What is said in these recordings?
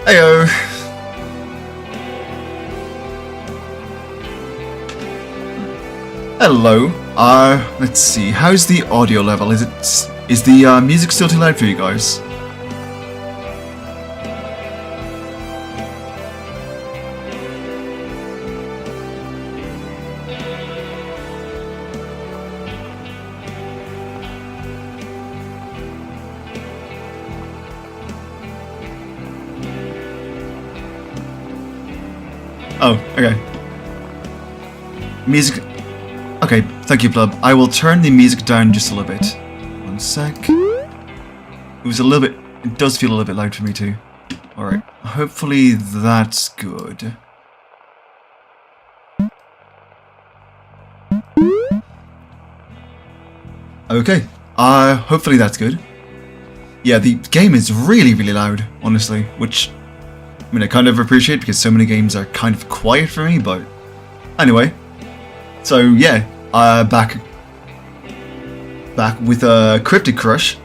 Heyo. Hello. Let's see. How's the audio level? Is the music still too loud for you guys? Oh, okay. Music. Okay, thank you, Blub. I will turn the music down just a little bit. One sec. It does feel a little bit loud for me too. Alright, hopefully that's good. Okay, hopefully that's good. Yeah, the game is really, really loud, honestly, which, I mean, I kind of appreciate because so many games are kind of quiet for me, but anyway. So yeah, back with Cryptid Crush.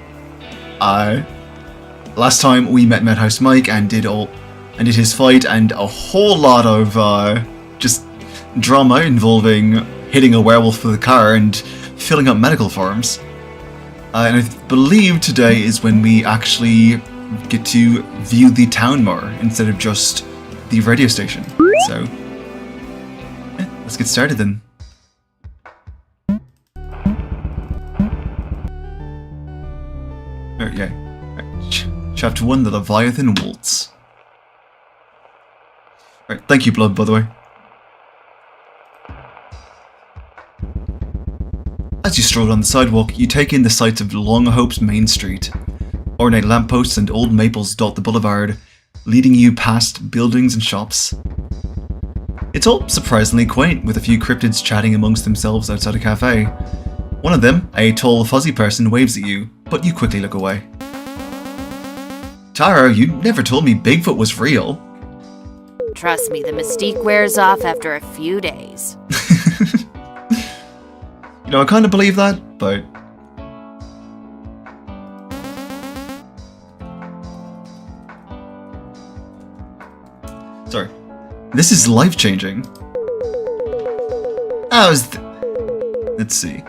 Last time we met Madhouse Mike and did his fight and a whole lot of just drama involving hitting a werewolf with a car and filling up medical forms. And I believe today is when we actually get to view the town more instead of just the radio station. So yeah, let's get started then. Yeah. Right. Chapter 1, The Leviathan Waltz. Right, thank you, Blood, by the way. As you stroll on the sidewalk, you take in the sights of Longhope's main street. Ornate lampposts and old maples dot the boulevard, leading you past buildings and shops. It's all surprisingly quaint, with a few cryptids chatting amongst themselves outside a cafe. One of them, a tall, fuzzy person, waves at you, but you quickly look away. Taro, you never told me Bigfoot was real. Trust me, the mystique wears off after a few days. You know, I kind of believe that, but... Sorry. This is life-changing. Let's see.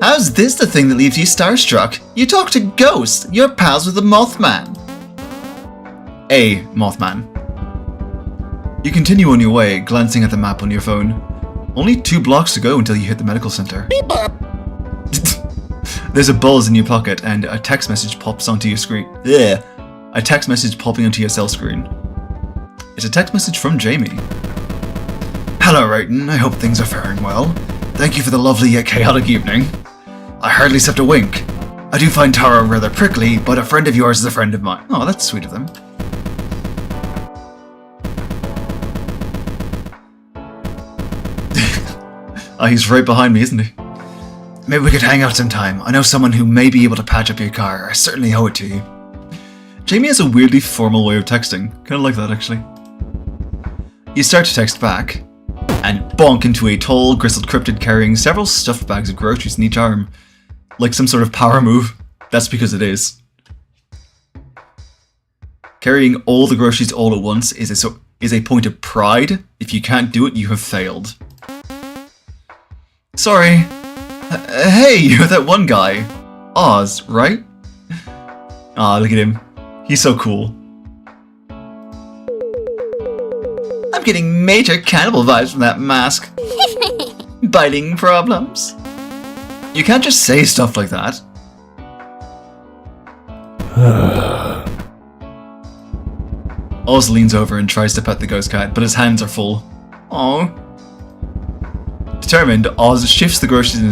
How's this the thing that leaves you starstruck? You talk to ghosts. You're pals with the Mothman. A Mothman. You continue on your way, glancing at the map on your phone. Only 2 blocks to go until you hit the medical center. There's a buzz in your pocket and a text message pops onto your screen. Ugh. A text message popping onto your cell screen. It's a text message from Jamie. Hello, Writin. I hope things are faring well. Thank you for the lovely yet chaotic evening. I hardly slept a wink. I do find Taro rather prickly, but a friend of yours is a friend of mine. Oh, that's sweet of them. Oh, he's right behind me, isn't he? Maybe we could hang out sometime. I know someone who may be able to patch up your car. I certainly owe it to you. Jamie has a weirdly formal way of texting. Kind of like that, actually. You start to text back, and bonk into a tall, grizzled cryptid carrying several stuffed bags of groceries in each arm. Like some sort of power move. That's because it is. Carrying all the groceries all at once is a point of pride. If you can't do it, you have failed. Sorry. Hey, you're that one guy. Oz, right? Aw, look at him. He's so cool. I'm getting major cannibal vibes from that mask. Biting problems. You can't just say stuff like that. Oz leans over and tries to pet the ghost cat, but his hands are full. Aww. Determined, Oz shifts the groceries in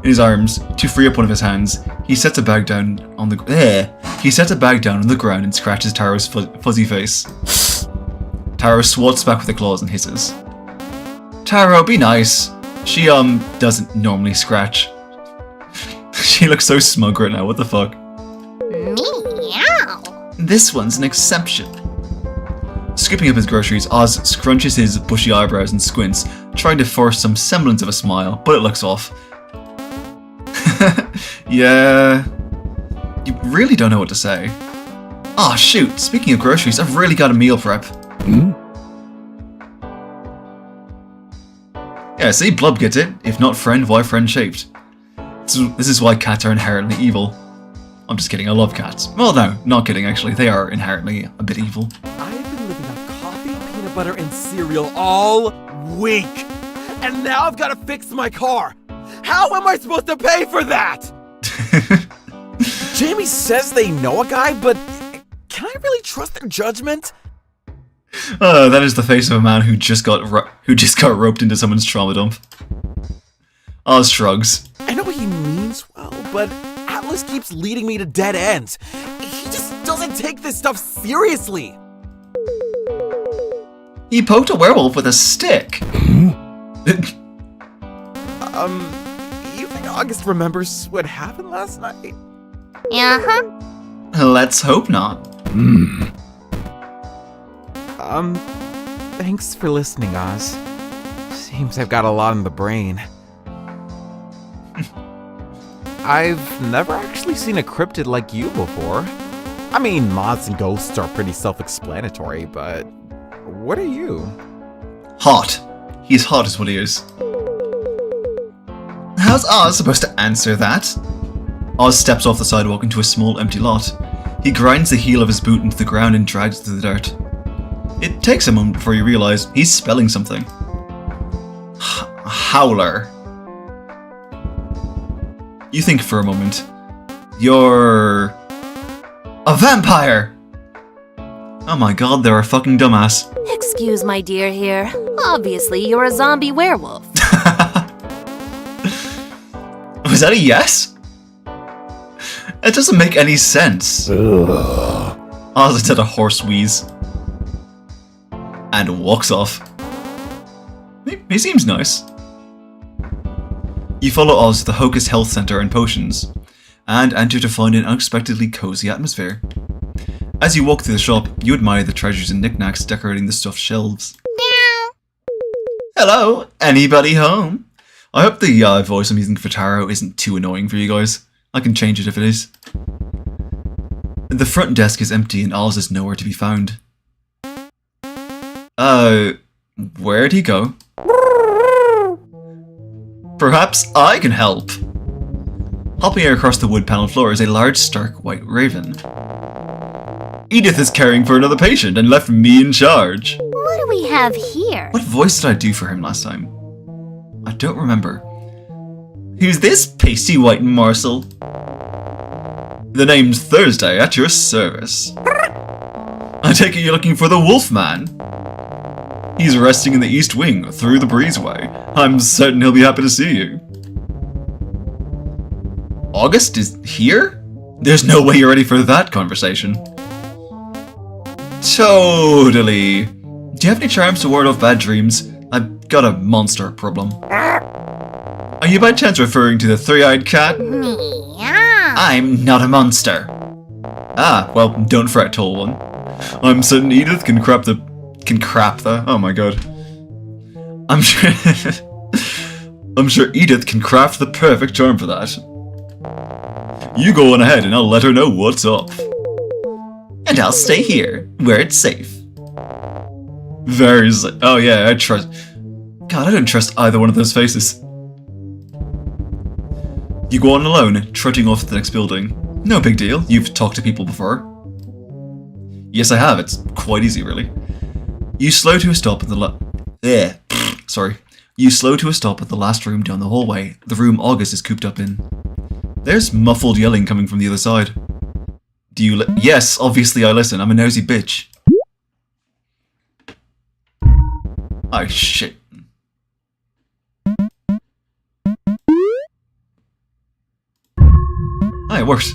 his arms to free up one of his hands. He sets a bag down on the ground and scratches Taro's fuzzy face. Taro swats back with the claws and hisses. Taro, be nice. She doesn't normally scratch. She looks so smug right now. What the fuck? Meow. This one's an exception. Scooping up his groceries, Oz scrunches his bushy eyebrows and squints, trying to force some semblance of a smile, but it looks off. Yeah, you really don't know what to say. Ah, shoot, speaking of groceries, I've really got a meal prep. Yeah, see, Blub gets it. If not friend, why friend shaped? This is why cats are inherently evil. I'm just kidding, I love cats. Well, no, not kidding actually, they are inherently a bit evil. I've been living on coffee, peanut butter, and cereal all week. And now I've got to fix my car. How am I supposed to pay for that? Jamie says they know a guy, but can I really trust their judgment? That is the face of a man who just got roped into someone's trauma dump. Oz shrugs. I know he means well, but Atlas keeps leading me to dead ends. He just doesn't take this stuff seriously. He poked a werewolf with a stick. You think August remembers what happened last night? Uh-huh. Let's hope not. Thanks for listening, Oz. Seems I've got a lot in the brain. I've never actually seen a cryptid like you before. I mean, moths and ghosts are pretty self-explanatory, but what are you? Hot. He's hot is what he is. How's Oz supposed to answer that? Oz steps off the sidewalk into a small empty lot. He grinds the heel of his boot into the ground and drags through the dirt. It takes a moment before you realize he's spelling something. Howler. You think for a moment. You're... a vampire! Oh my god, they're a fucking dumbass. Excuse my dear here. Obviously, you're a zombie werewolf. Was that a yes? It doesn't make any sense. Oz did a horse wheeze. And walks off. He seems nice. You follow Oz to the Hocus Health Center and Potions, and enter to find an unexpectedly cozy atmosphere. As you walk through the shop, you admire the treasures and knickknacks decorating the stuffed shelves. Meow. Hello, anybody home? I hope the voice I'm using for Taro isn't too annoying for you guys. I can change it if it is. The front desk is empty and Oz is nowhere to be found. Where'd he go? Perhaps I can help. Hopping across the wood panel floor is a large, stark white raven. Edith is caring for another patient and left me in charge. What do we have here? What voice did I do for him last time? I don't remember. Who's this pasty white morsel? The name's Thursday, at your service. I take it you're looking for the Wolfman. He's resting in the East Wing, through the breezeway. I'm certain he'll be happy to see you. August is here? There's no way you're ready for that conversation. Totally. Do you have any charms to ward off bad dreams? I've got a monster problem. Are you by chance referring to the three-eyed cat? Meow. I'm not a monster. Ah, well, don't fret, tall one. I'm certain Edith can crap the... oh my god. I'm sure Edith can craft the perfect charm for that. You go on ahead and I'll let her know what's up. And I'll stay here, where it's safe. Very safe. Oh yeah, I trust... God, I don't trust either one of those faces. You go on alone, trudging off to the next building. No big deal, you've talked to people before. Yes, I have, it's quite easy really. You slow to a stop at the You slow to a stop at the last room down the hallway, the room August is cooped up in. There's muffled yelling coming from the other side. Do you Yes, obviously I listen, I'm a nosy bitch. Oh shit. Oh, it works.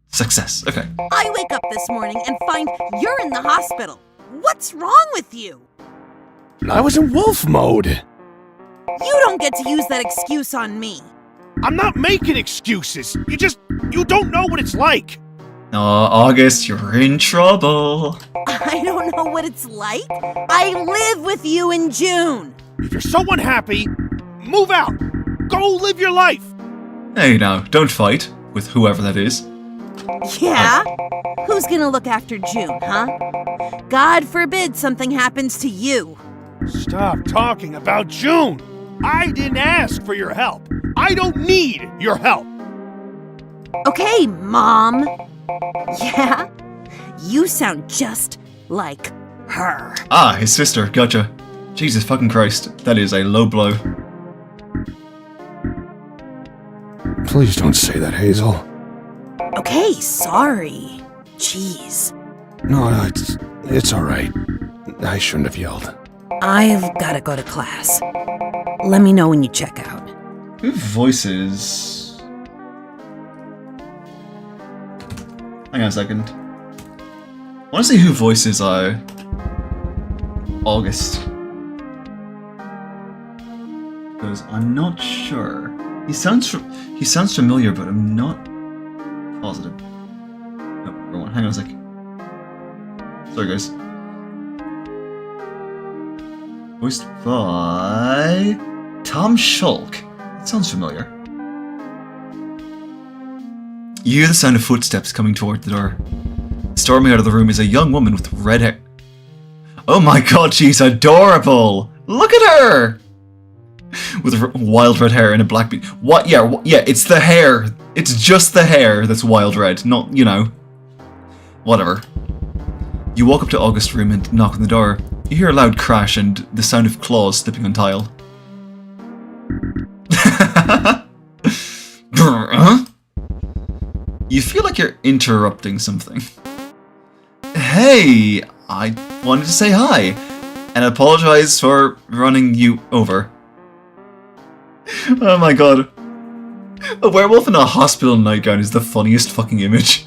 Success, okay. I wake up this morning and find you're in the hospital. What's wrong with you? I was in wolf mode. You don't get to use that excuse on me. I'm not making excuses. You don't know what it's like. Oh, August, you're in trouble. I don't know what it's like. I live with you in June. If you're so unhappy, move out. Go live your life. Hey now, don't fight with whoever that is. Yeah? Who's gonna look after June, huh? God forbid something happens to you. Stop talking about June! I didn't ask for your help. I don't need your help. Okay, Mom. Yeah? You sound just like her. Ah, his sister. Gotcha. Jesus fucking Christ. That is a low blow. Please don't say that, Hazel. Okay, sorry. Jeez. No, it's all right. I shouldn't have yelled. I've gotta go to class. Let me know when you check out. Who voices? Hang on a second. I want to see who voices August. Because I'm not sure. He sounds familiar, but I'm not positive. No, wrong one. Hang on a sec. Sorry, guys. Voiced by Tom Shulk. That sounds familiar. You hear the sound of footsteps coming toward the door. Storming out of the room is a young woman with red hair. Oh my god, she's adorable! Look at her! With wild red hair and a black beard. What? Yeah, it's the hair. It's just the hair that's wild red, not, you know. Whatever. You walk up to August's room and knock on the door. You hear a loud crash and the sound of claws slipping on tile. Huh? You feel like you're interrupting something. Hey, I wanted to say hi and apologize for running you over. Oh my god. A werewolf in a hospital nightgown is the funniest fucking image.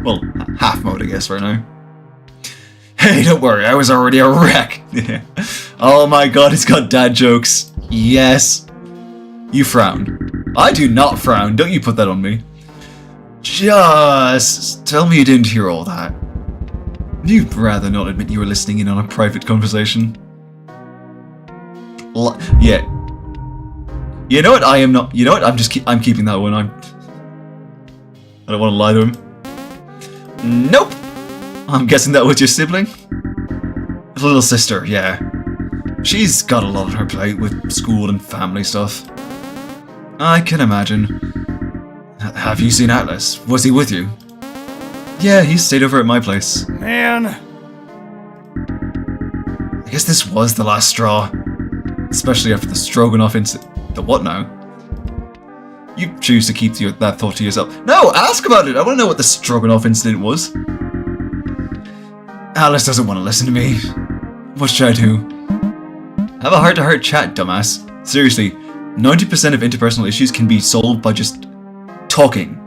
Well, half mode I guess right now. Hey, don't worry, I was already a wreck. Oh my god, it's got dad jokes. Yes. You frown. I do not frown, don't you put that on me. Just tell me you didn't hear all that. You'd rather not admit you were listening in on a private conversation. Yeah. You know what? I am not. You know what? I'm keeping that one. I don't want to lie to him. Nope. I'm guessing that was your sibling. Little sister. Yeah. She's got a lot on her plate with school and family stuff. I can imagine. Have you seen Atlas? Was he with you? Yeah, he stayed over at my place. Man. I guess this was the last straw. Especially after the Stroganoff incident. The what now? You choose to keep that thought to yourself. No, ask about it! I want to know what the Stroganoff incident was. Alice doesn't want to listen to me. What should I do? Have a heart-to-heart chat, dumbass. Seriously, 90% of interpersonal issues can be solved by just talking.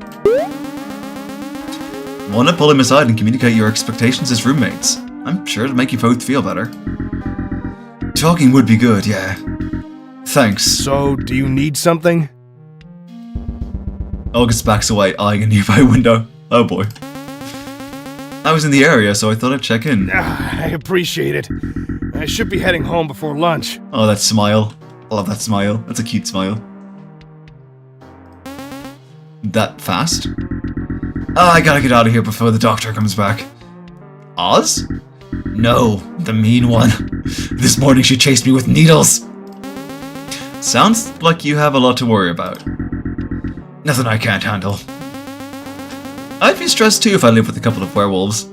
Want to pull him aside and communicate your expectations as roommates? I'm sure it'll make you both feel better. Talking would be good, yeah. Thanks. So, do you need something? August backs away, eyeing a nearby window. Oh boy. I was in the area, so I thought I'd check in. I appreciate it. I should be heading home before lunch. Oh, that smile. I love that smile. That's a cute smile. That fast? Oh, I gotta get out of here before the doctor comes back. Oz? No, the mean one. This morning she chased me with needles. Sounds like you have a lot to worry about. Nothing I can't handle. I'd be stressed too if I lived with a couple of werewolves.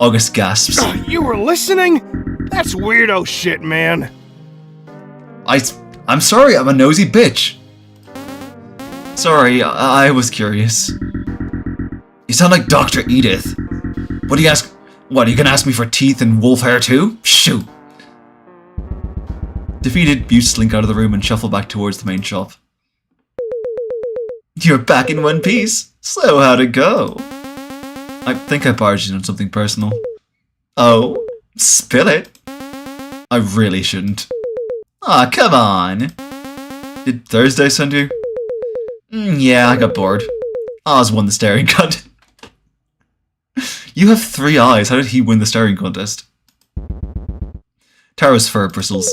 August gasps. You were listening? That's weirdo shit, man. I'm sorry, I'm a nosy bitch. Sorry, I was curious. You sound like Dr. Edith. What do you ask? What, are you gonna ask me for teeth and wolf hair too? Shoot. Defeated, you slink out of the room and shuffle back towards the main shop. You're back in one piece. So how'd it go? I think I barged in on something personal. Oh, spill it. I really shouldn't. Aw, come on. Did Thursday send you? Yeah, I got bored. Oz won the staring contest. You have 3 eyes. How did he win the staring contest? Tara's fur bristles.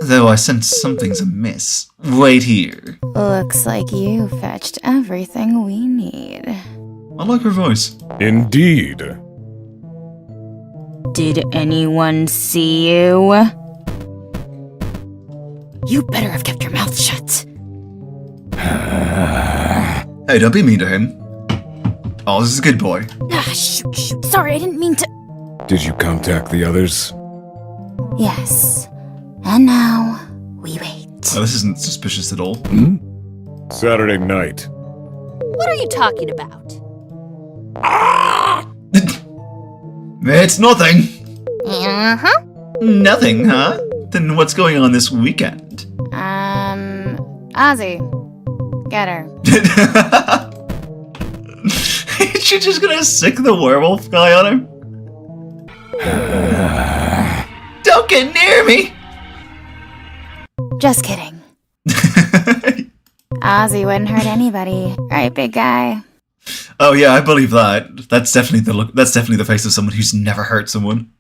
Though I sense something's amiss. Wait here. Looks like you fetched everything we need. I like her voice. Indeed. Did anyone see you? You better have kept your mouth shut. Hey, don't be mean to him. Oh, this is a good boy. Shoot. Sorry, I didn't mean to. Did you contact the others? Yes. And now, we wait. Oh, this isn't suspicious at all. Saturday night. What are you talking about? It's nothing. Uh-huh. Nothing, huh? Then what's going on this weekend? Ozzy. Get her. Is she just gonna sick the werewolf guy on him? Don't get near me! Just kidding. Ozzy wouldn't hurt anybody. Right, big guy? Oh yeah, I believe that. That's definitely the look. That's definitely the face of someone who's never hurt someone.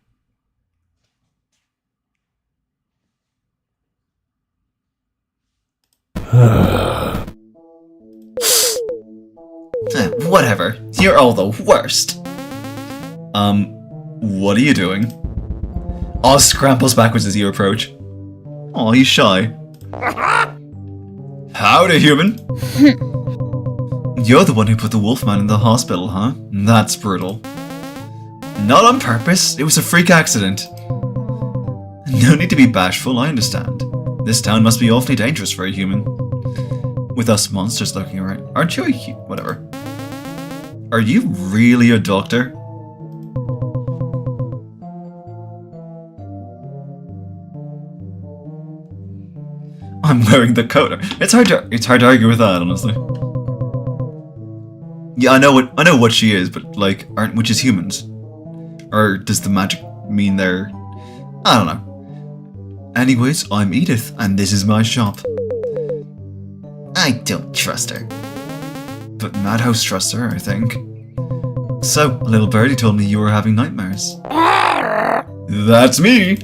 Whatever. You're all the worst. What are you doing? Oz scrambles backwards as you approach. Oh, he's shy. Howdy, human. You're the one who put the wolfman in the hospital, huh? That's brutal. Not on purpose, it was a freak accident. No need to be bashful, I understand. This town must be awfully dangerous for a human. With us monsters lurking around. Aren't you a whatever. Are you really a doctor? I'm wearing the coat. It's hard to argue with that, honestly. Yeah, I know what she is, but like, aren't witches humans? Or does the magic mean they're... I don't know. Anyways, I'm Edith, and this is my shop. I don't trust her. But Madhouse trusts her, I think. So, little birdie told me you were having nightmares. That's me!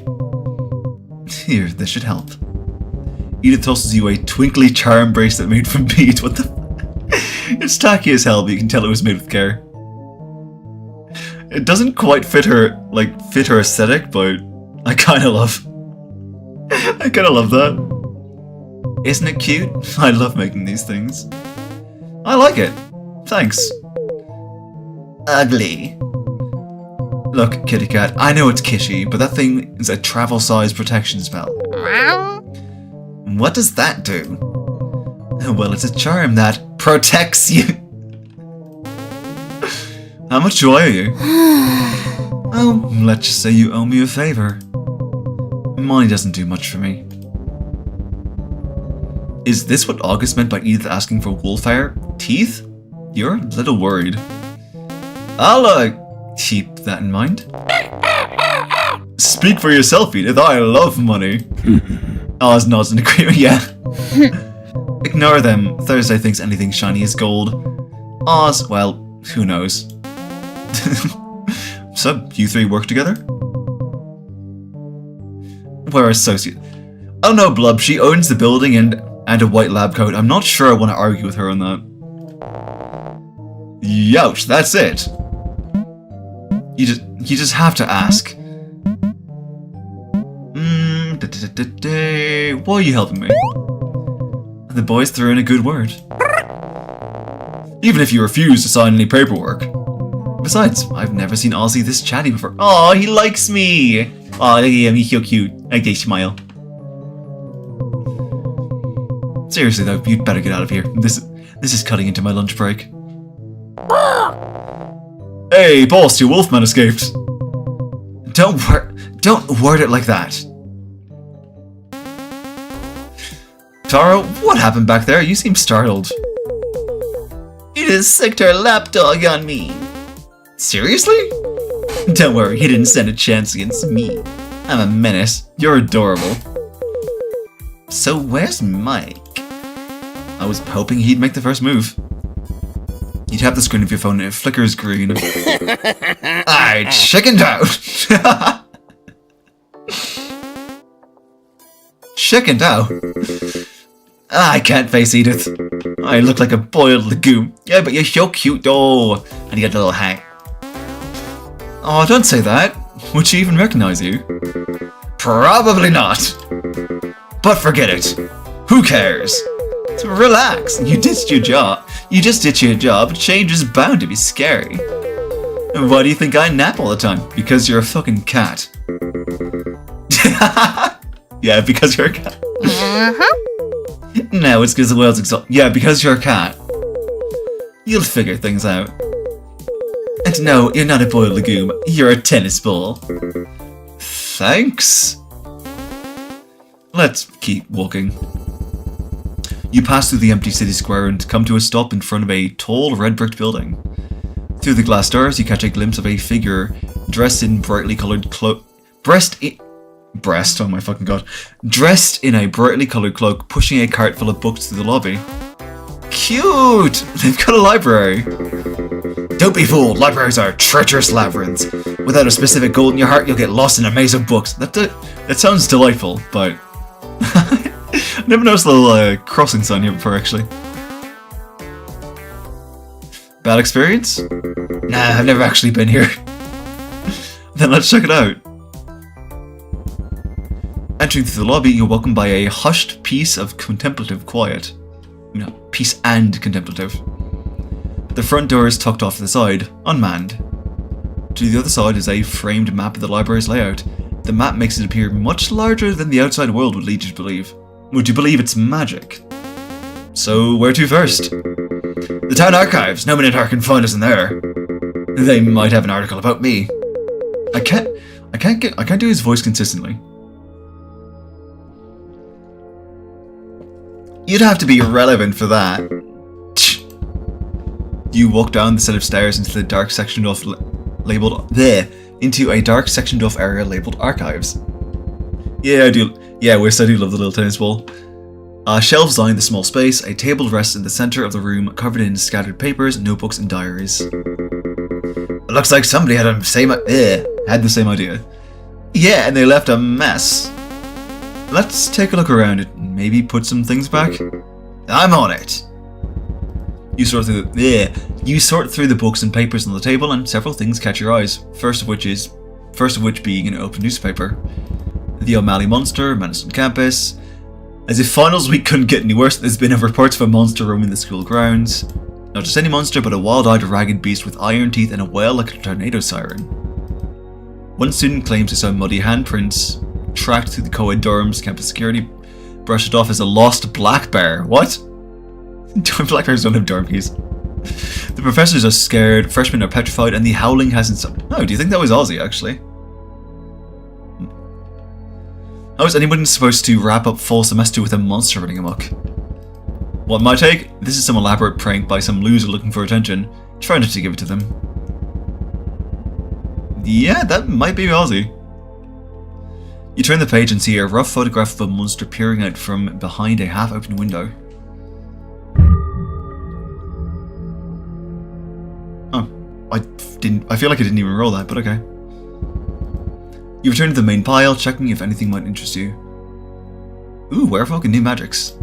Here, this should help. Edith tosses you a twinkly charm bracelet made from beads. What the It's tacky as hell, but you can tell it was made with care. It doesn't quite fit her aesthetic, but I kinda love that. Isn't it cute? I love making these things. I like it. Thanks. Ugly. Look, kitty cat, I know it's kitschy, but that thing is a travel-sized protection spell. What does that do? Well, it's a charm that protects you. How much do I owe you? Oh, let's just say you owe me a favor. Money doesn't do much for me. Is this what August meant by Edith asking for wolf hair? Teeth? You're a little worried. I'll, keep that in mind. Speak for yourself, Edith. I love money. Oz nods in agreement. Yeah. Ignore them. Thursday thinks anything shiny is gold. Oz, well, who knows? So, you three work together? We're associates. Oh no, Blub, she owns the building and a white lab coat. I'm not sure I want to argue with her on that. Youch, that's it. You just have to ask. Why are you helping me? The boys threw in a good word. Even if you refuse to sign any paperwork. Besides, I've never seen Ozzy this chatty before. Oh, he likes me! Oh, look at him, he's so cute. Like they smile. Seriously though, you'd better get out of here. This is cutting into my lunch break. Hey, boss, your wolfman escaped. Don't word it like that. Taro, what happened back there? You seem startled. He just sicked her lapdog on me. Seriously? Don't worry, he didn't stand a chance against me. I'm a menace. You're adorable. So where's Mike? I was hoping he'd make the first move. You tap the screen of your phone and it flickers green. I chickened out! chickened out. I can't face Edith. I look like a boiled legume. Yeah, but you're so cute though. And you got a little hat. Oh, don't say that. Would she even recognize you? Probably not. But forget it. Who cares? So relax. You ditched your job. You just ditched your job. Change is bound to be scary. And why do you think I nap all the time? Because you're a fucking cat. Yeah, because you're a cat. No, it's because the world's exhausted. Yeah, because you're a cat. You'll figure things out. And no, you're not a boiled legume. You're a tennis ball. Thanks. Let's keep walking. You pass through the empty city square and come to a stop in front of a tall red brick building. Through the glass doors, you catch a glimpse of a figure dressed in brightly coloured cloak. Oh my fucking god. Dressed in a brightly coloured cloak, pushing a cart full of books through the lobby. Cute! They've got a library. Don't be fooled, libraries are treacherous labyrinths. Without a specific goal in your heart, you'll get lost in a maze of books. That sounds delightful, but... I never noticed a little crossing sign here before, actually. Bad experience? Nah, I've never actually been here. Then let's check it out. Entering through the lobby, you're welcomed by a hushed piece of contemplative quiet. No, peace and contemplative. The front door is tucked off to the side, unmanned. To the other side is a framed map of the library's layout. The map makes it appear much larger than the outside world would lead you to believe. Would you believe it's magic? So, where to first? The town archives. No minute can find us in there. They might have an article about me. I can't do his voice consistently. You'd have to be relevant for that. You walk down the set of stairs into the dark sectioned off into a dark sectioned off area labeled archives. Yeah, I do. Yeah, West, I do love the little tennis ball. Shelves line the small space. A table rests in the center of the room, covered in scattered papers, notebooks, and diaries. It looks like somebody had the same idea. Yeah, and they left a mess. Let's take a look around it and maybe put some things back. I'm on it. You sort through the books and papers on the table, and several things catch your eyes. First of which being an open newspaper. The O'Malley Monster, Menace on Campus. As if finals week couldn't get any worse, there's been reports of a monster roaming the school grounds. Not just any monster, but a wild-eyed, ragged beast with iron teeth and a wail like a tornado siren. One student claims he saw muddy handprints tracked through the co-ed dorms. Campus security brushed it off as a lost black bear. What? Black bears don't have dorm keys. The professors are scared, freshmen are petrified, and the howling hasn't stopped. Oh, do you think that was Ozzy, actually? How is anyone supposed to wrap up fall semester with a monster running amok? What my take? This is some elaborate prank by some loser looking for attention. Try not to give it to them. Yeah, that might be Ozzy. You turn the page and see a rough photograph of a monster peering out from behind a half-open window. Oh, I feel like I didn't even roll that, but okay. You return to the main pile, checking if anything might interest you. Ooh, werewolf and new magics.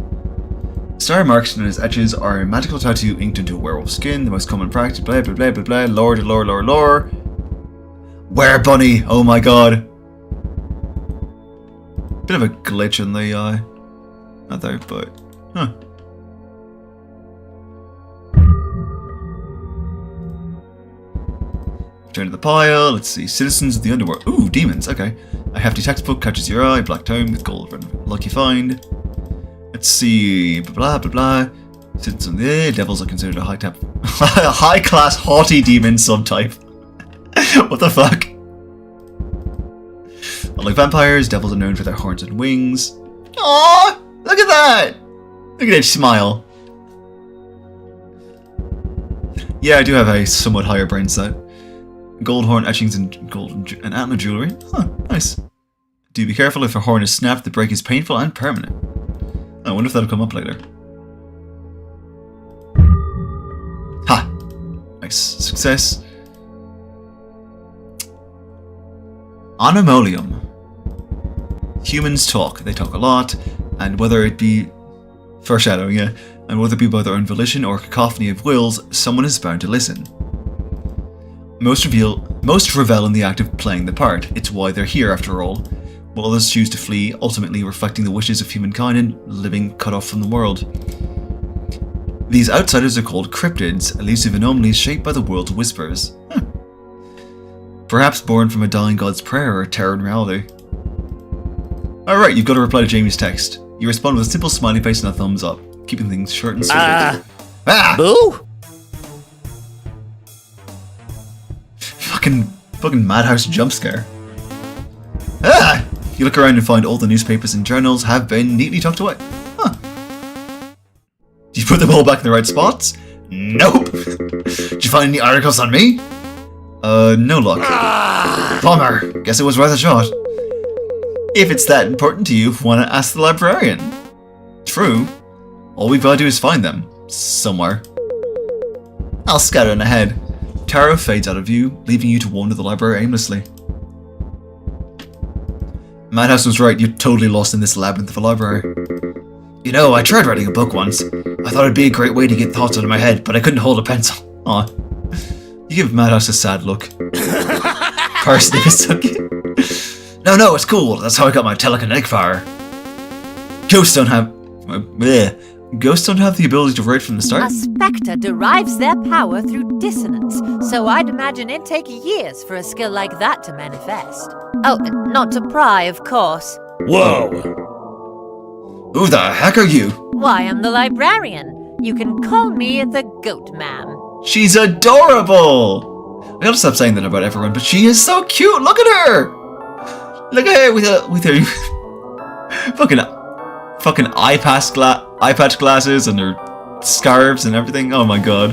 Star marks known as etches are a magical tattoo inked into a werewolf skin, the most common practice, blah blah blah blah blah, lore. Were-bunny! Oh my god! Bit of a glitch in the not there, but huh. Return to the pile. Let's see. Citizens of the Underworld. Ooh, demons. Okay. A hefty textbook catches your eye. Black tome with gold. Lucky find. Let's see. Blah blah blah. Citizens of the devils are considered a high class haughty demon subtype. What the fuck? Unlike vampires, devils are known for their horns and wings. Aww! Look at that! Look at that smile. Yeah, I do have a somewhat higher brain set. Gold horn etchings and gold and antler jewelry. Huh, nice. Do be careful if a horn is snapped, the break is painful and permanent. I wonder if that'll come up later. Ha! Nice. Success. Anomolium. Humans talk. They talk a lot, and whether it be foreshadowing, yeah, and whether it be by their own volition or cacophony of wills, someone is bound to listen. Most revel in the act of playing the part. It's why they're here, after all. While others choose to flee, ultimately reflecting the wishes of humankind and living cut off from the world. These outsiders are called cryptids, elusive anomalies shaped by the world's whispers. Perhaps born from a dying god's prayer or terror in reality. Alright, you've got to reply to Jamie's text. You respond with a simple smiley face and a thumbs up, keeping things short and sweet. Boo? Fucking madhouse jump scare. You look around and find all the newspapers and journals have been neatly tucked away. Did you put them all back in the right spots? Nope. Did you find any articles on me? No luck. Bummer. Guess it was worth a shot. If it's that important to you, why not ask the librarian? True. All we've got to do is find them. Somewhere. I'll scatter on ahead. Taro fades out of view, leaving you to wander the library aimlessly. Madhouse was right, you're totally lost in this labyrinth of a library. You know, I tried writing a book once. I thought it'd be a great way to get thoughts out of my head, but I couldn't hold a pencil. Aw. You give Madhouse a sad look. Parsnip is so cute. No, it's cool. That's how I got my telekinetic power. Ghosts don't have the ability to write from the start. A spectre derives their power through dissonance, so I'd imagine it'd take years for a skill like that to manifest. Oh, not to pry, of course. Whoa! Who the heck are you? Why, I'm the librarian. You can call me the Goat Man. She's adorable! I gotta stop saying that about everyone, but she is so cute! Look at her! Look at her with her fucking eye patch glasses and her scarves and everything. Oh my god.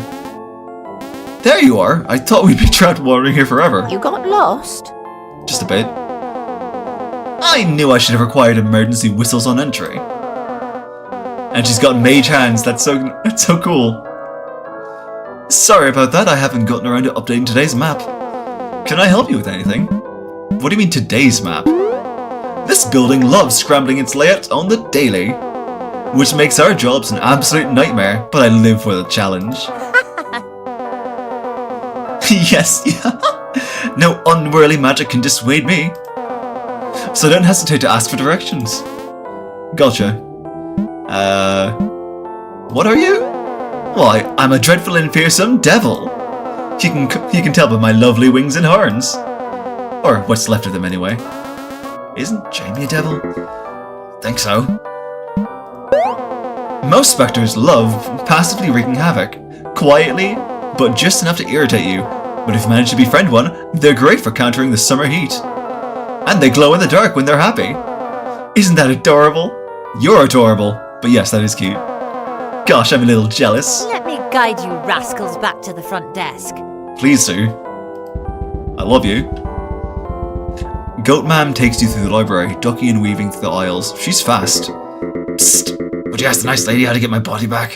There you are. I thought we'd be trapped wandering here forever. You got lost? Just a bit. I knew I should have required emergency whistles on entry. And she's got mage hands. That's so cool. Sorry about that. I haven't gotten around to updating today's map. Can I help you with anything? What do you mean today's map? This building loves scrambling its layout on the daily, which makes our jobs an absolute nightmare, but I live for the challenge. Yes, yeah. No unworldly magic can dissuade me. So don't hesitate to ask for directions. Gotcha. What are you? Why, I'm a dreadful and fearsome devil. You can tell by my lovely wings and horns. Or what's left of them anyway. Isn't Jamie a devil? Think so. Most spectres love passively wreaking havoc. Quietly, but just enough to irritate you. But if you manage to befriend one, they're great for countering the summer heat. And they glow in the dark when they're happy. Isn't that adorable? You're adorable. But yes, that is cute. Gosh, I'm a little jealous. Let me guide you rascals back to the front desk. Please, Sue. I love you. Goatman takes you through the library, ducking and weaving through the aisles. She's fast. Psst. Would you ask the nice lady how to get my body back?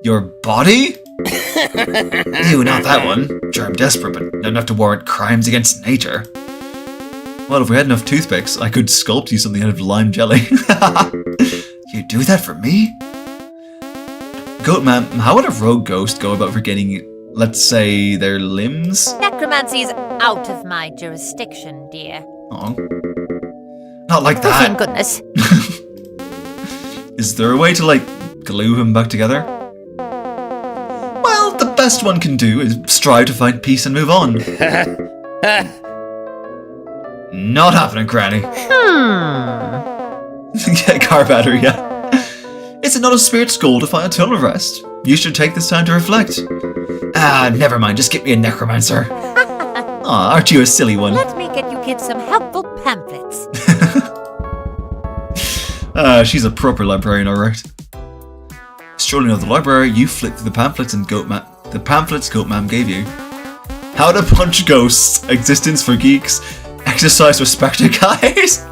Your body? Ew, not that one. Sure, I'm desperate, but not enough to warrant crimes against nature. Well, if we had enough toothpicks, I could sculpt you something out of lime jelly. You do that for me? Goatman, how would a rogue ghost go about regaining, let's say, their limbs? Necromancy's out of my jurisdiction, dear. Oh. Not like that. Thank goodness. Is there a way to, like, glue him back together? Well, the best one can do is strive to find peace and move on. Not happening, Granny. Yeah, carve at her, yeah. It's not a spirit's goal to find a tunnel rest. You should take this time to reflect. Never mind, just get me a necromancer. Aw, aren't you a silly one? Let me get you kids some helpful pamphlets. She's a proper librarian, alright. Strolling out of the library, you flip through the pamphlets Goatman gave you. How to punch ghosts, existence for geeks, exercise for spectre guys,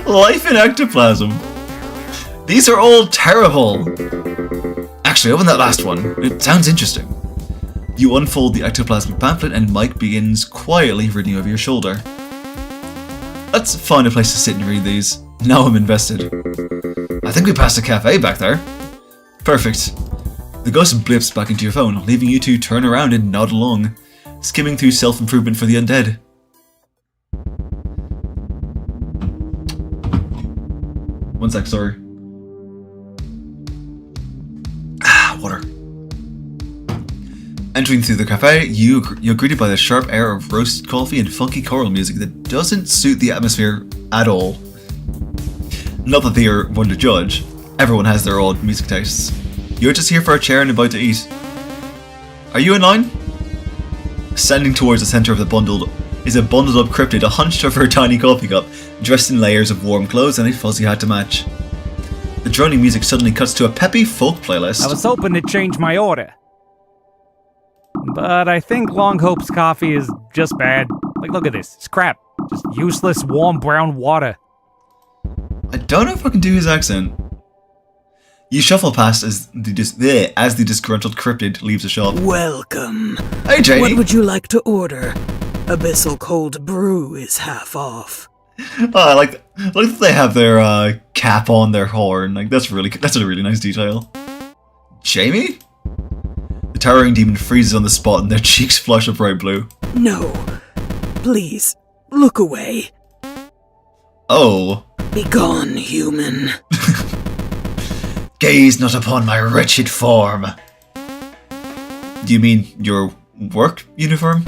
life in ectoplasm. These are all terrible. Actually, open that last one. It sounds interesting. You unfold the ectoplasmic pamphlet and Mike begins quietly reading over your shoulder. Let's find a place to sit and read these. Now I'm invested. I think we passed a cafe back there. Perfect. The ghost blips back into your phone, leaving you to turn around and nod along, skimming through self-improvement for the undead. One sec, sorry. Water. Entering through the cafe, you're greeted by the sharp air of roasted coffee and funky choral music that doesn't suit the atmosphere at all. Not that they are one to judge. Everyone has their own music tastes. You're just here for a chair and a bite to eat. Are you in line? Standing towards the center of the bundle is a bundled up cryptid hunched over a tiny coffee cup, dressed in layers of warm clothes and a fuzzy hat to match. The droning music suddenly cuts to a peppy folk playlist. I was hoping to change my order, but I think Longhope's coffee is just bad. Like, look at this. It's crap. Just useless, warm brown water. I don't know if I can do his accent. You shuffle past as the disgruntled cryptid leaves the shop. Welcome. Hey, Jamie. What would you like to order? Abyssal cold brew is half off. Oh, I like that they have their cap on their horn. Like that's a really nice detail. Jamie? The towering demon freezes on the spot and their cheeks flush a bright blue. No. Please, look away. Oh. Begone, human. Gaze not upon my wretched form. Do you mean your work uniform?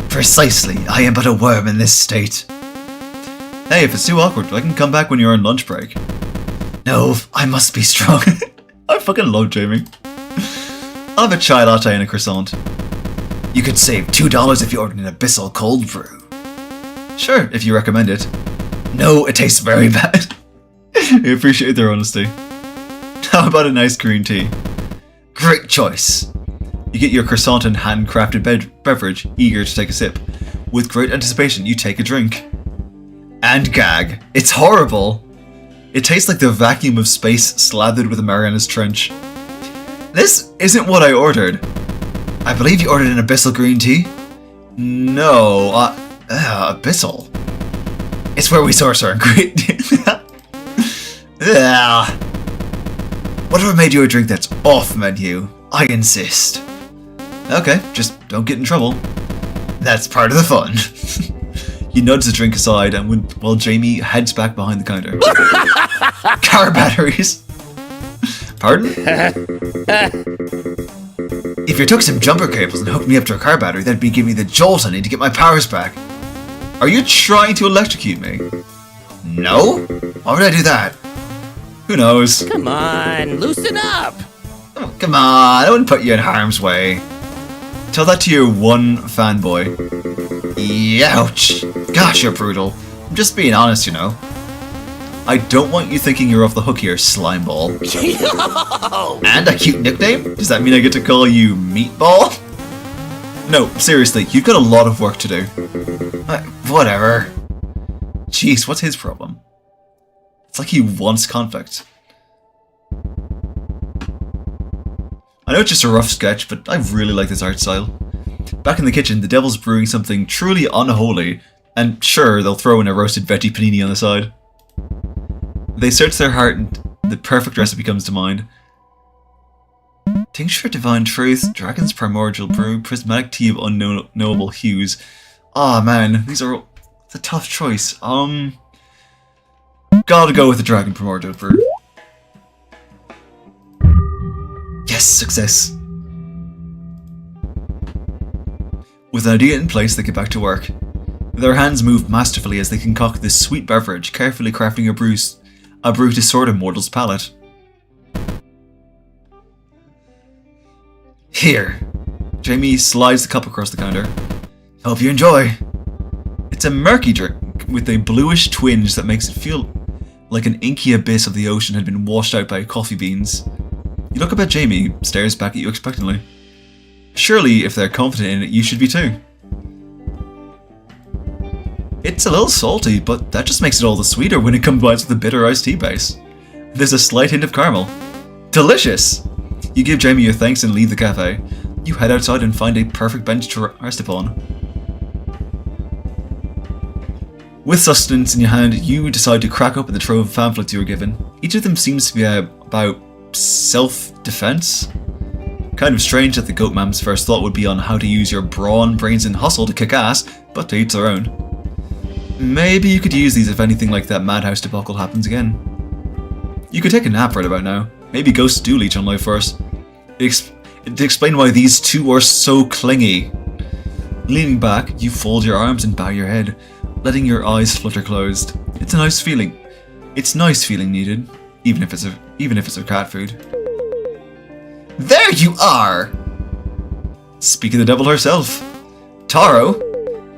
Precisely. I am but a worm in this state. Hey, if it's too awkward, I can come back when you're on lunch break. No, I must be strong. I fucking love Jamie. I'll have a chai latte and a croissant. You could save $2 if you ordered an abyssal cold brew. Sure, if you recommend it. No, it tastes very bad. I appreciate their honesty. How about a nice green tea? Great choice. You get your croissant and handcrafted beverage, eager to take a sip. With great anticipation, you take a drink. And gag. It's horrible. It tastes like the vacuum of space slathered with a Mariana's Trench. This isn't what I ordered. I believe you ordered an abyssal green tea? No, abyssal. It's where we source our ingredients. Whatever made you a drink that's off menu, I insist. Okay, just don't get in trouble. That's part of the fun. He nods the drink aside and while Jamie heads back behind the counter. Car batteries. Pardon? If you took some jumper cables and hooked me up to a car battery, that'd be giving me the jolt I need to get my powers back. Are you trying to electrocute me? No? Why would I do that? Who knows? Come on, loosen up! Oh, come on, I wouldn't put you in harm's way. Tell that to your one fanboy. Ouch. Gosh, you're brutal. I'm just being honest, you know. I don't want you thinking you're off the hook here, slimeball. And a cute nickname? Does that mean I get to call you Meatball? No, seriously, you've got a lot of work to do. Whatever. Jeez, what's his problem? It's like he wants conflict. I know it's just a rough sketch, but I really like this art style. Back in the kitchen, the devil's brewing something truly unholy, and sure, they'll throw in a roasted veggie panini on the side. They search their heart and the perfect recipe comes to mind. Tincture of Divine Truth, Dragon's Primordial Brew, Prismatic Tea of Unknowable Hues. Ah, man, it's a tough choice. Gotta go with the Dragon Primordial Brew. Yes, success. With an idea in place, they get back to work. Their hands move masterfully as they concoct this sweet beverage, carefully crafting a brew to sort a mortal's palate. Here. Jamie slides the cup across the counter. Hope you enjoy. It's a murky drink with a bluish twinge that makes it feel like an inky abyss of the ocean had been washed out by coffee beans. You look up at Jamie, stares back at you expectantly. Surely, if they're confident in it, you should be too. It's a little salty, but that just makes it all the sweeter when it combines with the bitter iced tea base. There's a slight hint of caramel. Delicious! You give Jamie your thanks and leave the cafe. You head outside and find a perfect bench to rest upon. With sustenance in your hand, you decide to crack open the trove of pamphlets you were given. Each of them seems to be about self-defense. Kind of strange that the goatman's first thought would be on how to use your brawn, brains, and hustle to kick ass, but to each their own. Maybe you could use these if anything like that madhouse debacle happens again. You could take a nap right about now. Maybe ghosts do leech on life force. To explain why these two are so clingy. Leaning back, you fold your arms and bow your head, letting your eyes flutter closed. It's a nice feeling. It's nice feeling needed, even if it's a cat food. There you are! Speak of the devil herself. Taro,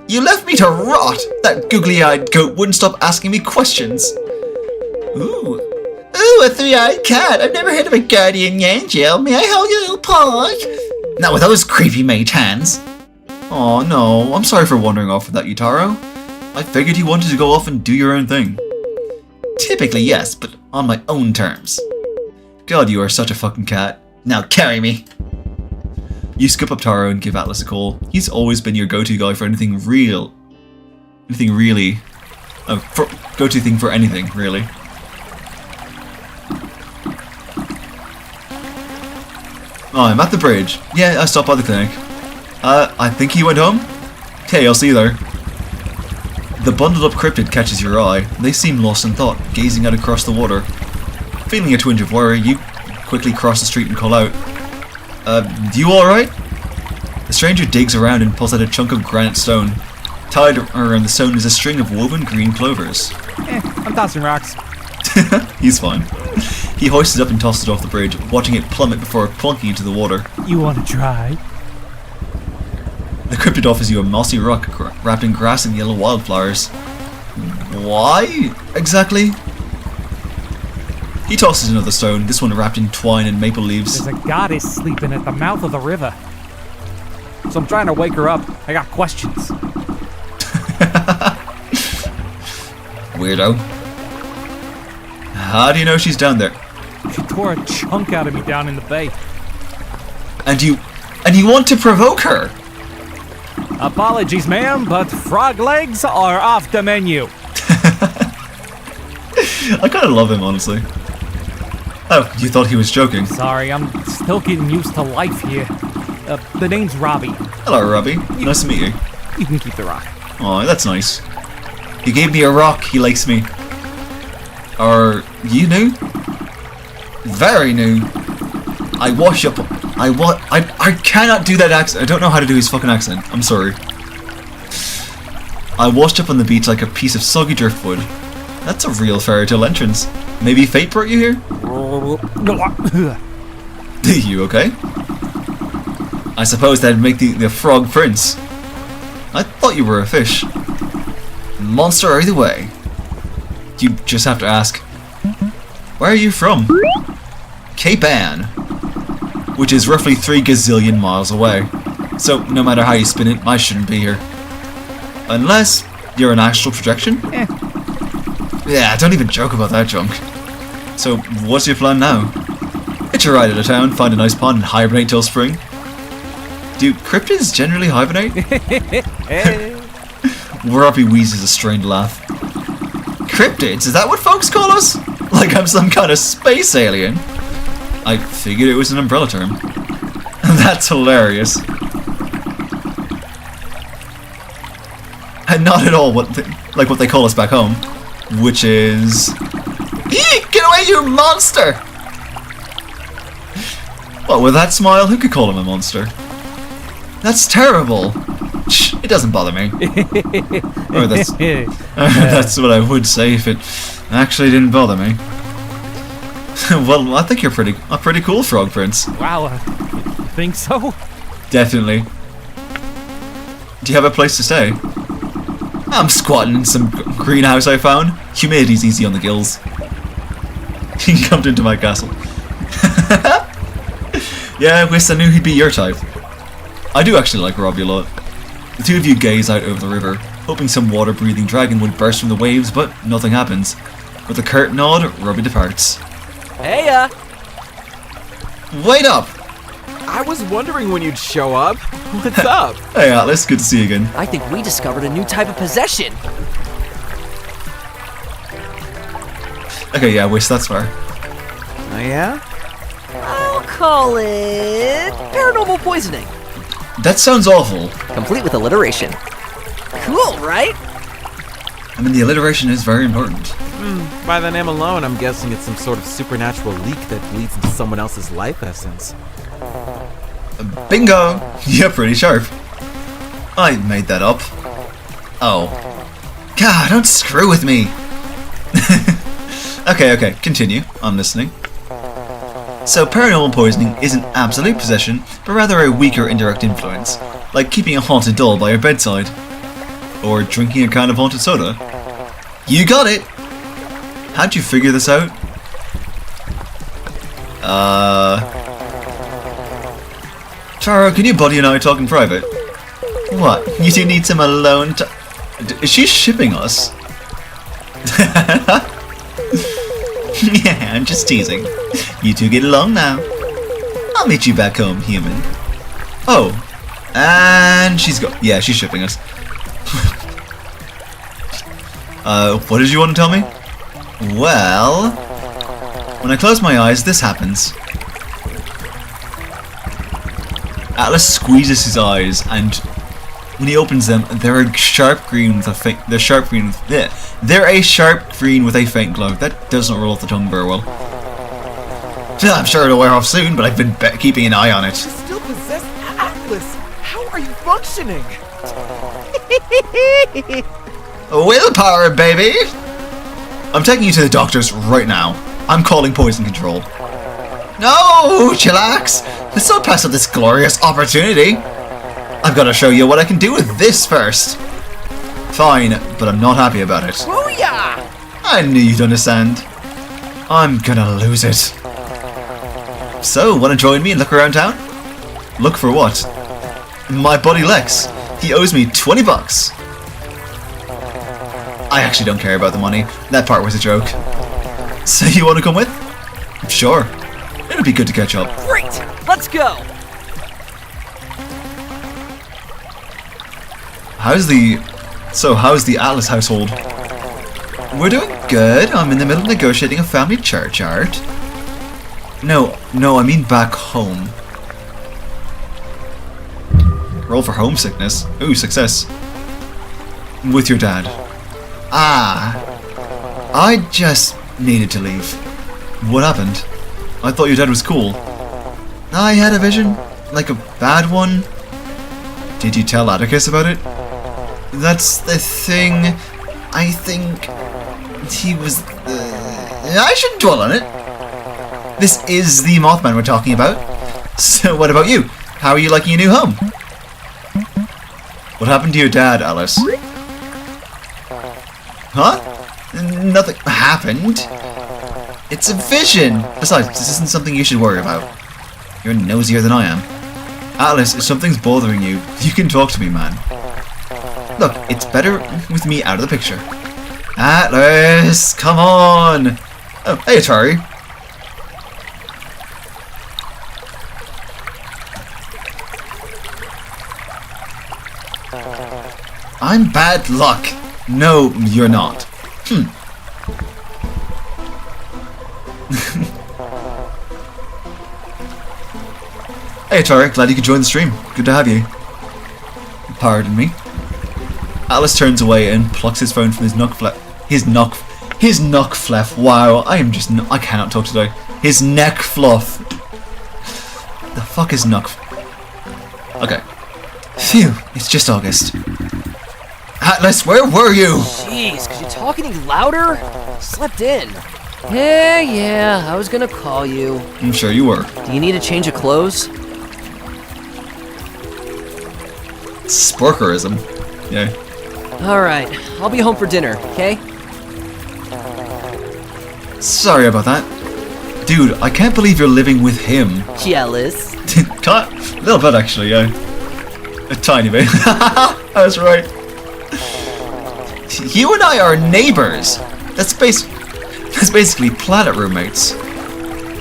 you left me to rot! That googly-eyed goat wouldn't stop asking me questions. Ooh, a three-eyed cat. I've never heard of a guardian angel. May I hold your little paws? Not with those creepy mage hands. Oh no, I'm sorry for wandering off without you, Taro. I figured you wanted to go off and do your own thing. Typically yes, but on my own terms. God, you are such a fucking cat. Now carry me. You scoop up Taro and give Atlas a call. He's always been your go-to guy for anything real. Anything really. Oh, go-to thing for anything, really. Oh, I'm at the bridge. Yeah, I stopped by the clinic. I think he went home? Okay, I'll see you there. The bundled up cryptid catches your eye. They seem lost in thought, gazing out across the water. Feeling a twinge of worry, you quickly cross the street and call out. You alright? The stranger digs around and pulls out a chunk of granite stone. Tied around the stone is a string of woven green clovers. I'm tossing rocks. He's fine. He hoists it up and tosses it off the bridge, watching it plummet before plunking into the water. You want to try? The cryptid offers you a mossy rock wrapped in grass and yellow wildflowers. Why, exactly? He tosses another stone, this one wrapped in twine and maple leaves. There's a goddess sleeping at the mouth of the river. So I'm trying to wake her up. I got questions. Weirdo. How do you know she's down there? She tore a chunk out of me down in the bay. And you want to provoke her? Apologies, ma'am, but frog legs are off the menu. I kind of love him, honestly. Oh, you thought he was joking? Sorry, I'm still getting used to life here. The name's Robbie. Hello, Robbie. Nice to meet you. You can keep the rock. Oh, that's nice. He gave me a rock. He likes me. Are you new? Very new. I wash up. I cannot do that accent. I don't know how to do his fucking accent. I'm sorry. I washed up on the beach like a piece of soggy driftwood. That's a real fairy tale entrance. Maybe fate brought you here? You okay? I suppose that'd make the frog prince. I thought you were a fish. Monster either way. You just have to ask, where are you from? Cape Ann, which is roughly 3 gazillion miles away. So no matter how you spin it, I shouldn't be here. Unless you're an astral projection? Yeah, don't even joke about that junk. So what's your plan now? Hitch a ride out of town, find a nice pond and hibernate till spring? Do cryptids generally hibernate? Robbie wheezes a strained laugh. Cryptids? Is that what folks call us? Like I'm some kind of space alien? I figured it was an umbrella term. That's hilarious. And not at all like what they call us back home, which is... Eek! Get away, you monster! What, with that smile, who could call him a monster? That's terrible. Shh, it doesn't bother me. Or that's what I would say if it actually didn't bother me. Well, I think you're a pretty cool frog prince. Wow, you think so? Definitely. Do you have a place to stay? I'm squatting in some greenhouse I found. Humidity's easy on the gills. You can come into my castle. Yeah, I wish I knew he'd be your type. I do actually like Robbie a lot. The two of you gaze out over the river, hoping some water-breathing dragon would burst from the waves, but nothing happens. With a curt nod, Robbie departs. Heya! Wait up! I was wondering when you'd show up. What's up? Hey Atlas, good to see you again. I think we discovered a new type of possession. Okay, yeah, wish that's fair. Oh, yeah? I'll call it paranormal poisoning, That sounds awful. complete with alliteration. Cool, right? I mean, the alliteration is very important. By the name alone, I'm guessing it's some sort of supernatural leak that leads into someone else's life essence. Bingo! You're pretty sharp. I made that up. Oh. God, don't screw with me! Okay, continue. I'm listening. So, paranormal poisoning isn't absolute possession, but rather a weaker indirect influence, like keeping a haunted doll by your bedside. Or drinking a can of haunted soda. You got it! How'd you figure this out? Taro, can you buddy and I talk in private? What? You two need some alone time? Is she shipping us? Yeah, I'm just teasing. You two get along now. I'll meet you back home, human. Oh. And she's yeah, she's shipping us. What did you want to tell me? Well, when I close my eyes, this happens. Atlas squeezes his eyes, and when he opens them, they're a sharp green with a faint. They're a sharp green with a faint glow. That doesn't roll off the tongue very well. I'm sure it'll wear off soon, but I've been keeping an eye on it. Still possessed Atlas! How are you functioning? Willpower, baby! I'm taking you to the doctors right now. I'm calling poison control. No, chillax! Let's not pass up this glorious opportunity. I've got to show you what I can do with this first. Fine, but I'm not happy about it. Booyah! I knew you'd understand. I'm gonna lose it. So, wanna join me and look around town? Look for what? My buddy Lex. He owes me 20 bucks. I actually don't care about the money. That part was a joke. So you wanna come with? Sure. It'll be good to catch up. Great! Let's go! How's the Atlas household? We're doing good. I'm in the middle of negotiating a family churchyard. No, I mean back home. Roll for homesickness. Ooh, success. With your dad. I just needed to leave. What happened? I thought your dad was cool. I had a vision, like a bad one. Did you tell Atticus about it? That's the thing. I think he was. I shouldn't dwell on it. This is the Mothman we're talking about. So what about you? How are you liking your new home? What happened to your dad, Alice? Huh? Nothing happened. It's a vision. Besides, this isn't something you should worry about. You're nosier than I am. Atlas, if something's bothering you, you can talk to me, man. Look, it's better with me out of the picture. Atlas, come on! Oh, hey, Atari. I'm bad luck. No, you're not. Hey Tarek, glad you could join the stream. Good to have you. Pardon me. Atlas turns away and plucks his phone from his knuck fluff. Wow, I cannot talk today. His neck fluff. The fuck is knuck? Okay. Phew, it's just August. Atlas, where were you? Jeez, could you talk any louder? Slept in. Yeah, I was gonna call you. I'm sure you were. Do you need a change of clothes? Sporkerism. Yeah. Alright, I'll be home for dinner, okay? Sorry about that. Dude, I can't believe you're living with him. Jealous? A little bit, actually, yeah. A tiny bit. I was right. You and I are neighbors. That's basically planet roommates.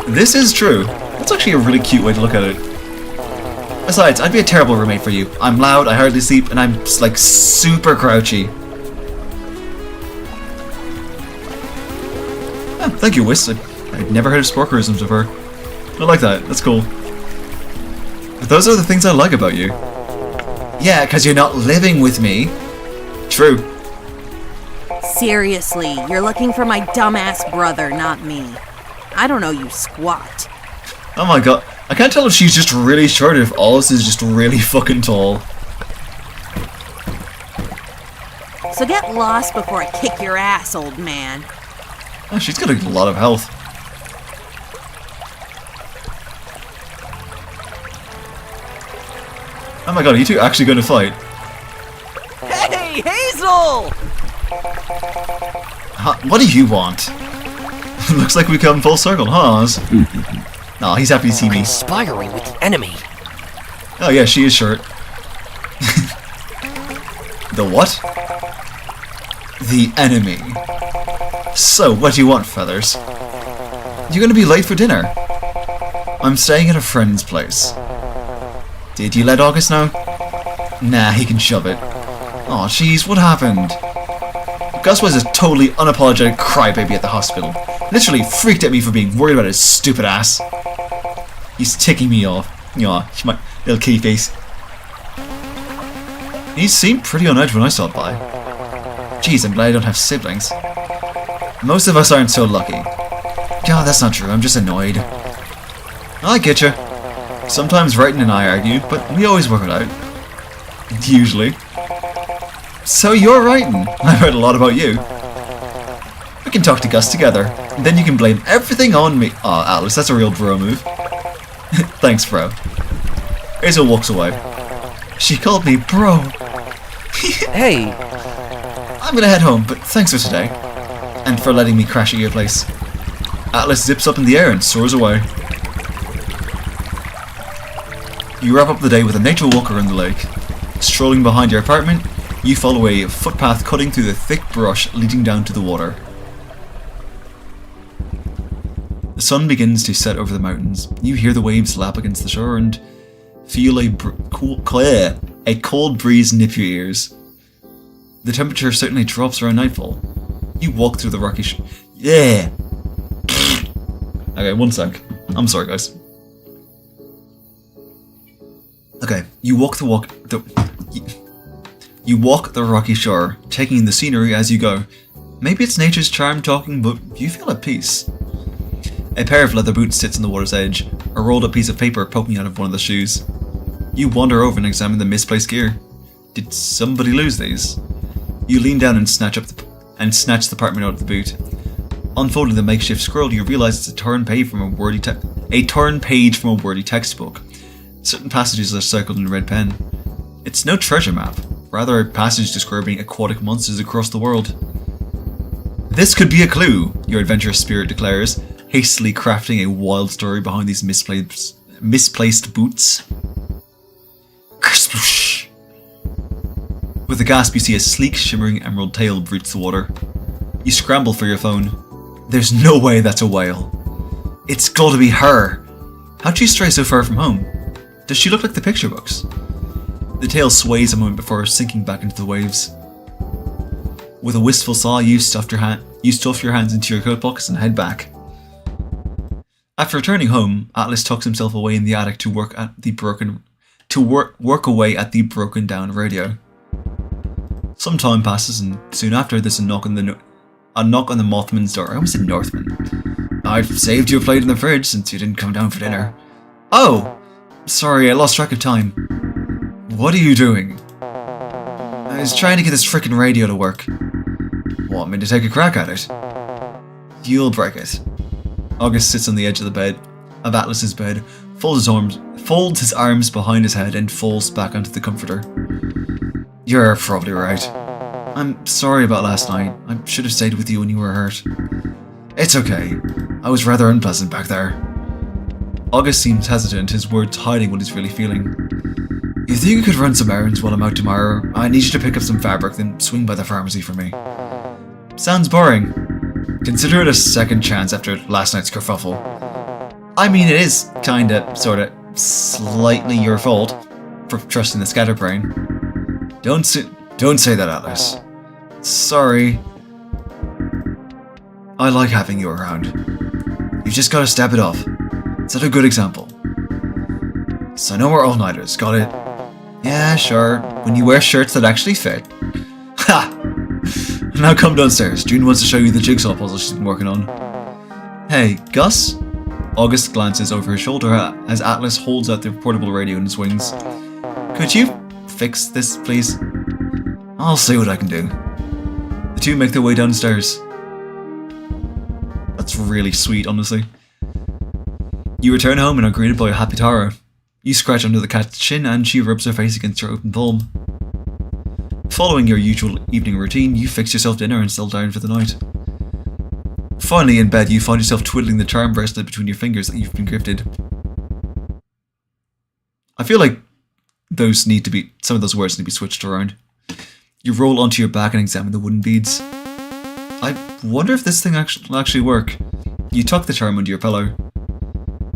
This is true. That's actually a really cute way to look at it. Besides, I'd be a terrible roommate for you. I'm loud, I hardly sleep, and I'm like super crouchy. Ah, thank you, Whis. I'd never heard of sporkerisms of her. I like that. That's cool. But those are the things I like about you. Yeah, because you're not living with me. True. Seriously, you're looking for my dumbass brother, not me. I don't know you squat. Oh my god. I can't tell if she's just really short or if Alice is just really fucking tall. So get lost before I kick your ass, old man. Oh, she's got a lot of health. Oh my god, are you two actually going to fight? Hey, Hazel! Huh, what do you want? Looks like we come full circle, huh? Aw, he's happy to see me. Conspiring with the enemy. Oh yeah, she is short. The what? The enemy. So, what do you want, Feathers? You're gonna be late for dinner. I'm staying at a friend's place. Did you let August know? Nah, he can shove it. Aw, jeez, what happened? Gus was a totally unapologetic crybaby at the hospital. Literally freaked at me for being worried about his stupid ass. He's ticking me off. Aw, my little kitty face. He seemed pretty on edge when I stopped by. Jeez, I'm glad I don't have siblings. Most of us aren't so lucky. God, that's not true, I'm just annoyed. I get you. Sometimes Writin and I argue, but we always work it out. Usually. So you're Writin. I've heard a lot about you. We can talk to Gus together, and then you can blame everything on me. Aw, Atlas, that's a real bro move. Thanks, bro. Hazel walks away. She called me bro. Hey. I'm gonna head home, but thanks for today. And for letting me crash at your place. Atlas zips up in the air and soars away. You wrap up the day with a nature walk around the lake. Strolling behind your apartment, you follow a footpath cutting through the thick brush leading down to the water. The sun begins to set over the mountains. You hear the waves lap against the shore and feel a cold breeze nip your ears. The temperature certainly drops around nightfall. You walk through the rocky yeah. Okay, one sec. I'm sorry, guys. Okay, you walk the rocky shore, taking in the scenery as you go. Maybe it's nature's charm talking, but you feel at peace. A pair of leather boots sits on the water's edge, a rolled up piece of paper poking out of one of the shoes. You wander over and examine the misplaced gear. Did somebody lose these? You lean down and snatch the parchment out of the boot. Unfolding the makeshift scroll, you realize it's a torn page from a wordy textbook. Certain passages are circled in red pen. It's no treasure map, rather a passage describing aquatic monsters across the world. This could be a clue, your adventurous spirit declares, hastily crafting a wild story behind these misplaced boots. Kersploosh! With a gasp, you see a sleek, shimmering emerald tail broots the water. You scramble for your phone. There's no way that's a whale. It's gotta be her. How'd she stray so far from home? Does she look like the picture books? The tail sways a moment before sinking back into the waves. With a wistful sigh, you stuff your hands into your coat pockets and head back. After returning home, Atlas tucks himself away in the attic to work away at the broken down radio. Some time passes, and soon after, there's a knock on the Mothman's door. I almost said Northman. I've saved you a plate in the fridge since you didn't come down for dinner. Oh! Sorry, I lost track of time. What are you doing? I was trying to get this frickin' radio to work. Want me to take a crack at it? You'll break it. August sits on the edge of Atlas's bed, folds his arms behind his head, and falls back onto the comforter. You're probably right. I'm sorry about last night. I should have stayed with you when you were hurt. It's okay. I was rather unpleasant back there. August seems hesitant, his words hiding what he's really feeling. You think you could run some errands while I'm out tomorrow? I need you to pick up some fabric, then swing by the pharmacy for me. Sounds boring. Consider it a second chance after last night's kerfuffle. I mean, it is kinda, sorta, slightly your fault for trusting the scatterbrain. Don't say that, Atlas. Sorry. I like having you around. You've just gotta step it up. Set a good example. So no more all-nighters, got it? Yeah, sure. When you wear shirts that actually fit. Ha! Now come downstairs. June wants to show you the jigsaw puzzle she's been working on. Hey, Gus? August glances over his shoulder as Atlas holds out the portable radio in his wings. Could you fix this, please? I'll see what I can do. The two make their way downstairs. That's really sweet, honestly. You return home and are greeted by a happy Tara. You scratch under the cat's chin and she rubs her face against your open palm. Following your usual evening routine, you fix yourself dinner and settle down for the night. Finally in bed, you find yourself twiddling the charm bracelet between your fingers that you've been gifted. I feel like some of those words need to be switched around. You roll onto your back and examine the wooden beads. I wonder if this thing will actually work. You tuck the charm under your pillow.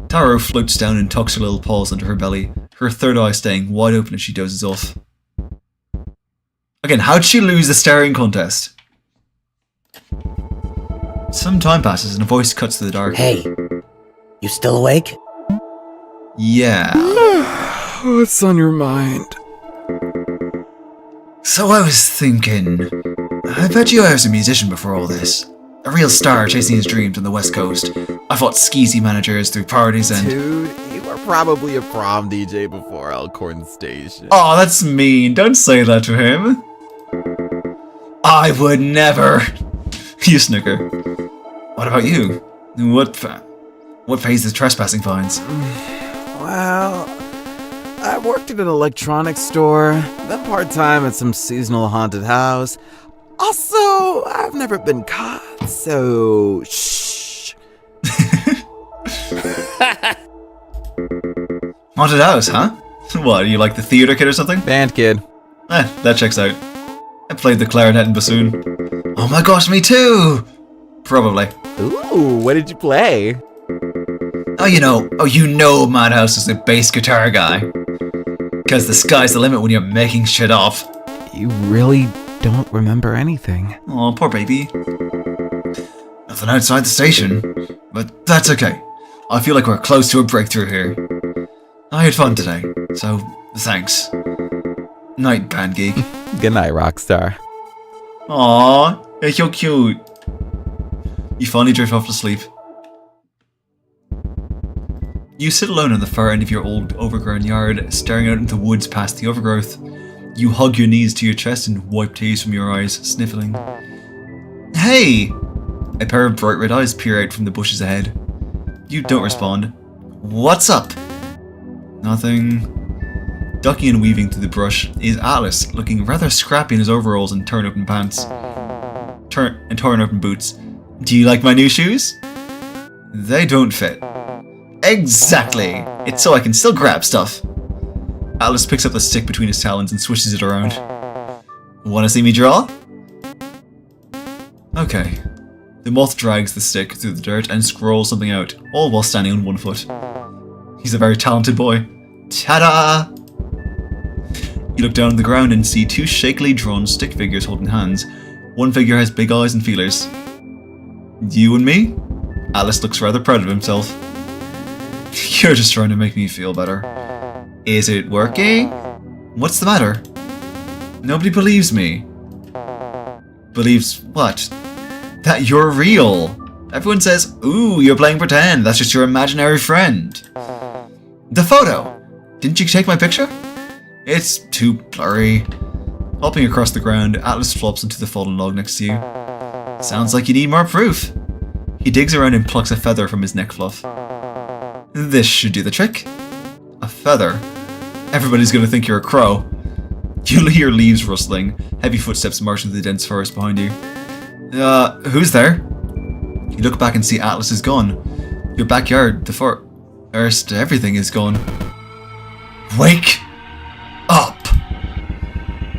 Taro floats down and tucks her little paws under her belly, her third eye staying wide open as she dozes off. Again, how'd she lose the staring contest? Some time passes and a voice cuts through the dark. Hey, you still awake? Yeah. What's on your mind? So I was thinking, I bet you I was a musician before all this. A real star chasing his dreams on the West Coast. I fought skeezy managers through parties and... Dude, you were probably a prom DJ before Elkhorn Station. Oh, that's mean. Don't say that to him. I would never. You snicker. What about you? What pays the trespassing fines? Well, I worked at an electronics store, then part-time at some seasonal haunted house. Also, I've never been caught, so shh. Haunted house, huh? What, are you like the theater kid or something? Band kid. That checks out. I played the clarinet and bassoon. Oh my gosh, me too! Probably. Ooh, what did you play? Oh, you know Madhouse is the bass guitar guy. Because the sky's the limit when you're making shit up. You really don't remember anything. Oh, poor baby. Nothing outside the station. But that's okay. I feel like we're close to a breakthrough here. I had fun today, so thanks. Night, band geek. Good night, Rockstar. Aww, you're so cute. You finally drift off to sleep. You sit alone on the far end of your old overgrown yard, staring out into the woods past the overgrowth. You hug your knees to your chest and wipe tears from your eyes, sniffling. Hey! A pair of bright red eyes peer out from the bushes ahead. You don't respond. What's up? Nothing. Ducking and weaving through the brush is Atlas, looking rather scrappy in his overalls and torn open pants. Torn open boots. Do you like my new shoes? They don't fit. Exactly! It's so I can still grab stuff. Atlas picks up the stick between his talons and swishes it around. Wanna see me draw? Okay. The moth drags the stick through the dirt and scrolls something out, all while standing on one foot. He's a very talented boy. Ta-da! You look down on the ground and see two shakily drawn stick figures holding hands. One figure has big eyes and feelers. You and me? Atlas looks rather proud of himself. You're just trying to make me feel better. Is it working? What's the matter? Nobody believes me. Believes what? That you're real. Everyone says, ooh, you're playing pretend. That's just your imaginary friend. The photo. Didn't you take my picture? It's too blurry. Hopping across the ground, Atlas flops into the fallen log next to you. Sounds like you need more proof. He digs around and plucks a feather from his neck fluff. This should do the trick. A feather. Everybody's gonna think you're a crow. You'll hear leaves rustling, heavy footsteps marching through the dense forest behind you. Who's there? You look back and see Atlas is gone. Your backyard, the forest, everything is gone. Wake up!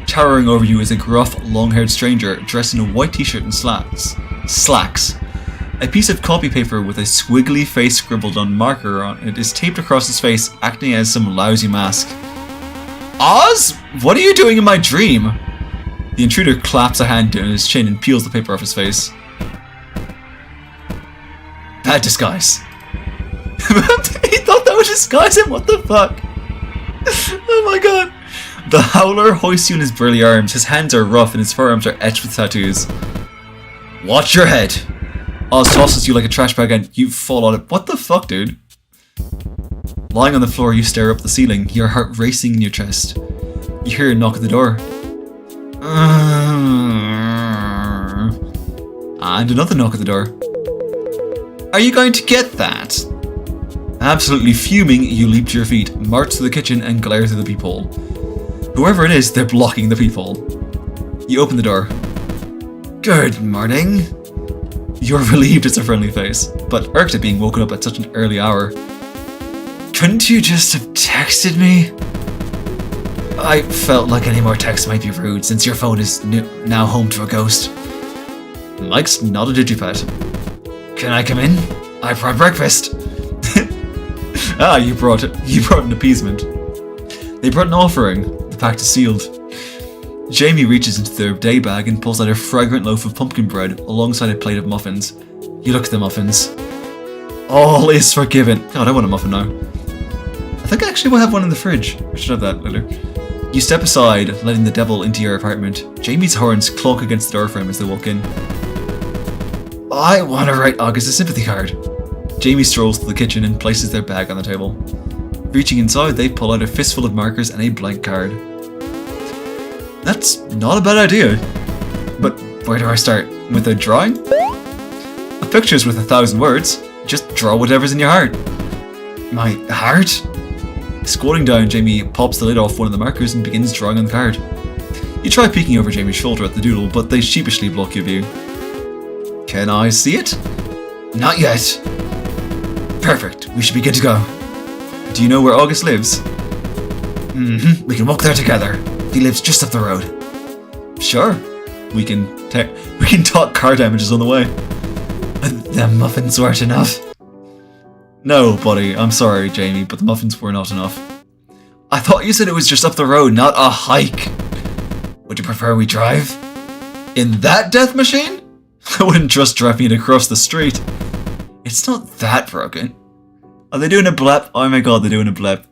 Towering over you is a gruff, long-haired stranger dressed in a white t-shirt and slacks. A piece of copy paper with a squiggly face scribbled on marker on it is taped across his face, acting as some lousy mask. Oz? What are you doing in my dream? The intruder claps a hand down his chin and peels the paper off his face. Bad disguise. He thought that would disguise him, what the fuck? Oh my god. The Howler hoists you in his burly arms. His hands are rough and his forearms are etched with tattoos. Watch your head. Oz tosses you like a trash bag and you fall on it. What the fuck, dude? Lying on the floor, you stare up the ceiling, your heart racing in your chest. You hear a knock at the door. And another knock at the door. Are you going to get that? Absolutely fuming, you leap to your feet, march to the kitchen and glare through the peephole. Whoever it is, they're blocking the peephole. You open the door. Good morning. You're relieved it's a friendly face, but irked at being woken up at such an early hour. Couldn't you just have texted me? I felt like any more texts might be rude since your phone is now home to a ghost. Mike's not a digipet. Can I come in? I brought breakfast. Ah, you brought an appeasement. They brought an offering. The pact is sealed. Jamie reaches into their day bag and pulls out a fragrant loaf of pumpkin bread alongside a plate of muffins. You look at the muffins. All is forgiven. God, I want a muffin now. I think I actually will have one in the fridge. I should have that later. You step aside, letting the devil into your apartment. Jamie's horns clunk against the doorframe as they walk in. I want to write August a sympathy card. Jamie strolls to the kitchen and places their bag on the table. Reaching inside, they pull out a fistful of markers and a blank card. That's not a bad idea. But where do I start? With a drawing? A picture's worth 1,000 words. Just draw whatever's in your heart. My heart? Squatting down, Jamie pops the lid off one of the markers and begins drawing on the card. You try peeking over Jamie's shoulder at the doodle, but they sheepishly block your view. Can I see it? Not yet. Perfect, we should be good to go. Do you know where August lives? We can walk there together. He lives just up the road. Sure. We can talk car damages on the way. The muffins weren't enough. No, buddy, I'm sorry, Jamie, but the muffins were not enough. I thought you said it was just up the road, not a hike. Would you prefer we drive? In that death machine? I wouldn't trust driving it across the street. It's not that broken. Are they doing a blep? Oh my god, they're doing a blep.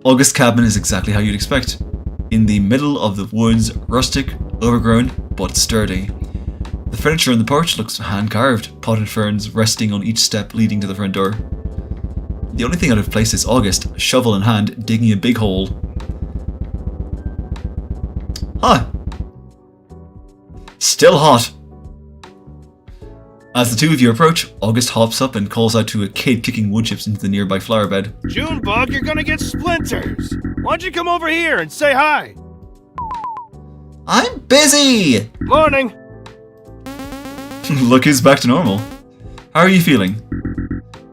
August's cabin is exactly how you'd expect. In the middle of the woods, rustic, overgrown, but sturdy. The furniture on the porch looks hand-carved, potted ferns resting on each step leading to the front door. The only thing out of place is August, shovel in hand, digging a big hole. Huh. Still hot. As the two of you approach, August hops up and calls out to a kid kicking wood chips into the nearby flower bed. Junebug, you're gonna get splinters. Why don't you come over here and say hi? I'm busy! Morning. Look who's back to normal. How are you feeling?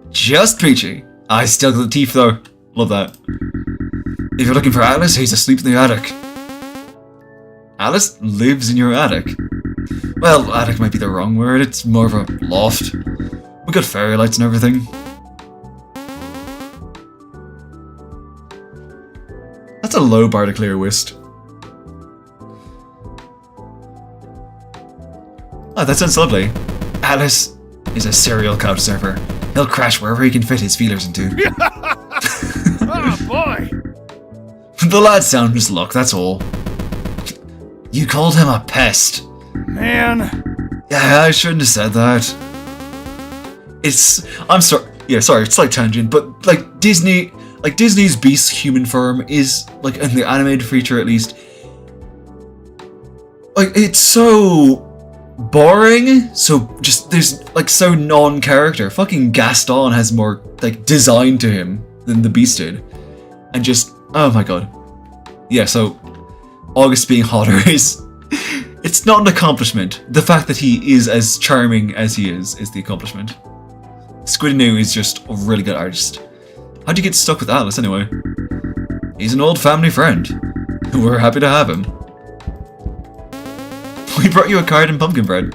Just peachy. I still got the teeth though. Love that. If you're looking for Atlas, he's asleep in the attic. Alice lives in your attic. Well, attic might be the wrong word, it's more of a loft. We got fairy lights and everything. That's a low bar to clear, Whist. Oh, that sounds lovely. Alice is a serial couch surfer. He'll crash wherever he can fit his feelers into. Oh boy! The lad sounds luck, that's all. You called him a pest. Man. Yeah, I shouldn't have said that. I'm sorry. Yeah, sorry, it's like tangent, but like Disney's Beast's human form is, like, in the animated feature at least, like, it's so boring, so just, there's, like, so non-character. Fucking Gaston has more, like, design to him than the Beast did. And just, oh my god. Yeah, so August being hotter is, it's not an accomplishment. The fact that he is as charming as he is the accomplishment. Squidinoo is just a really good artist. How'd you get stuck with Alice anyway? He's an old family friend. We're happy to have him. We brought you a card and pumpkin bread.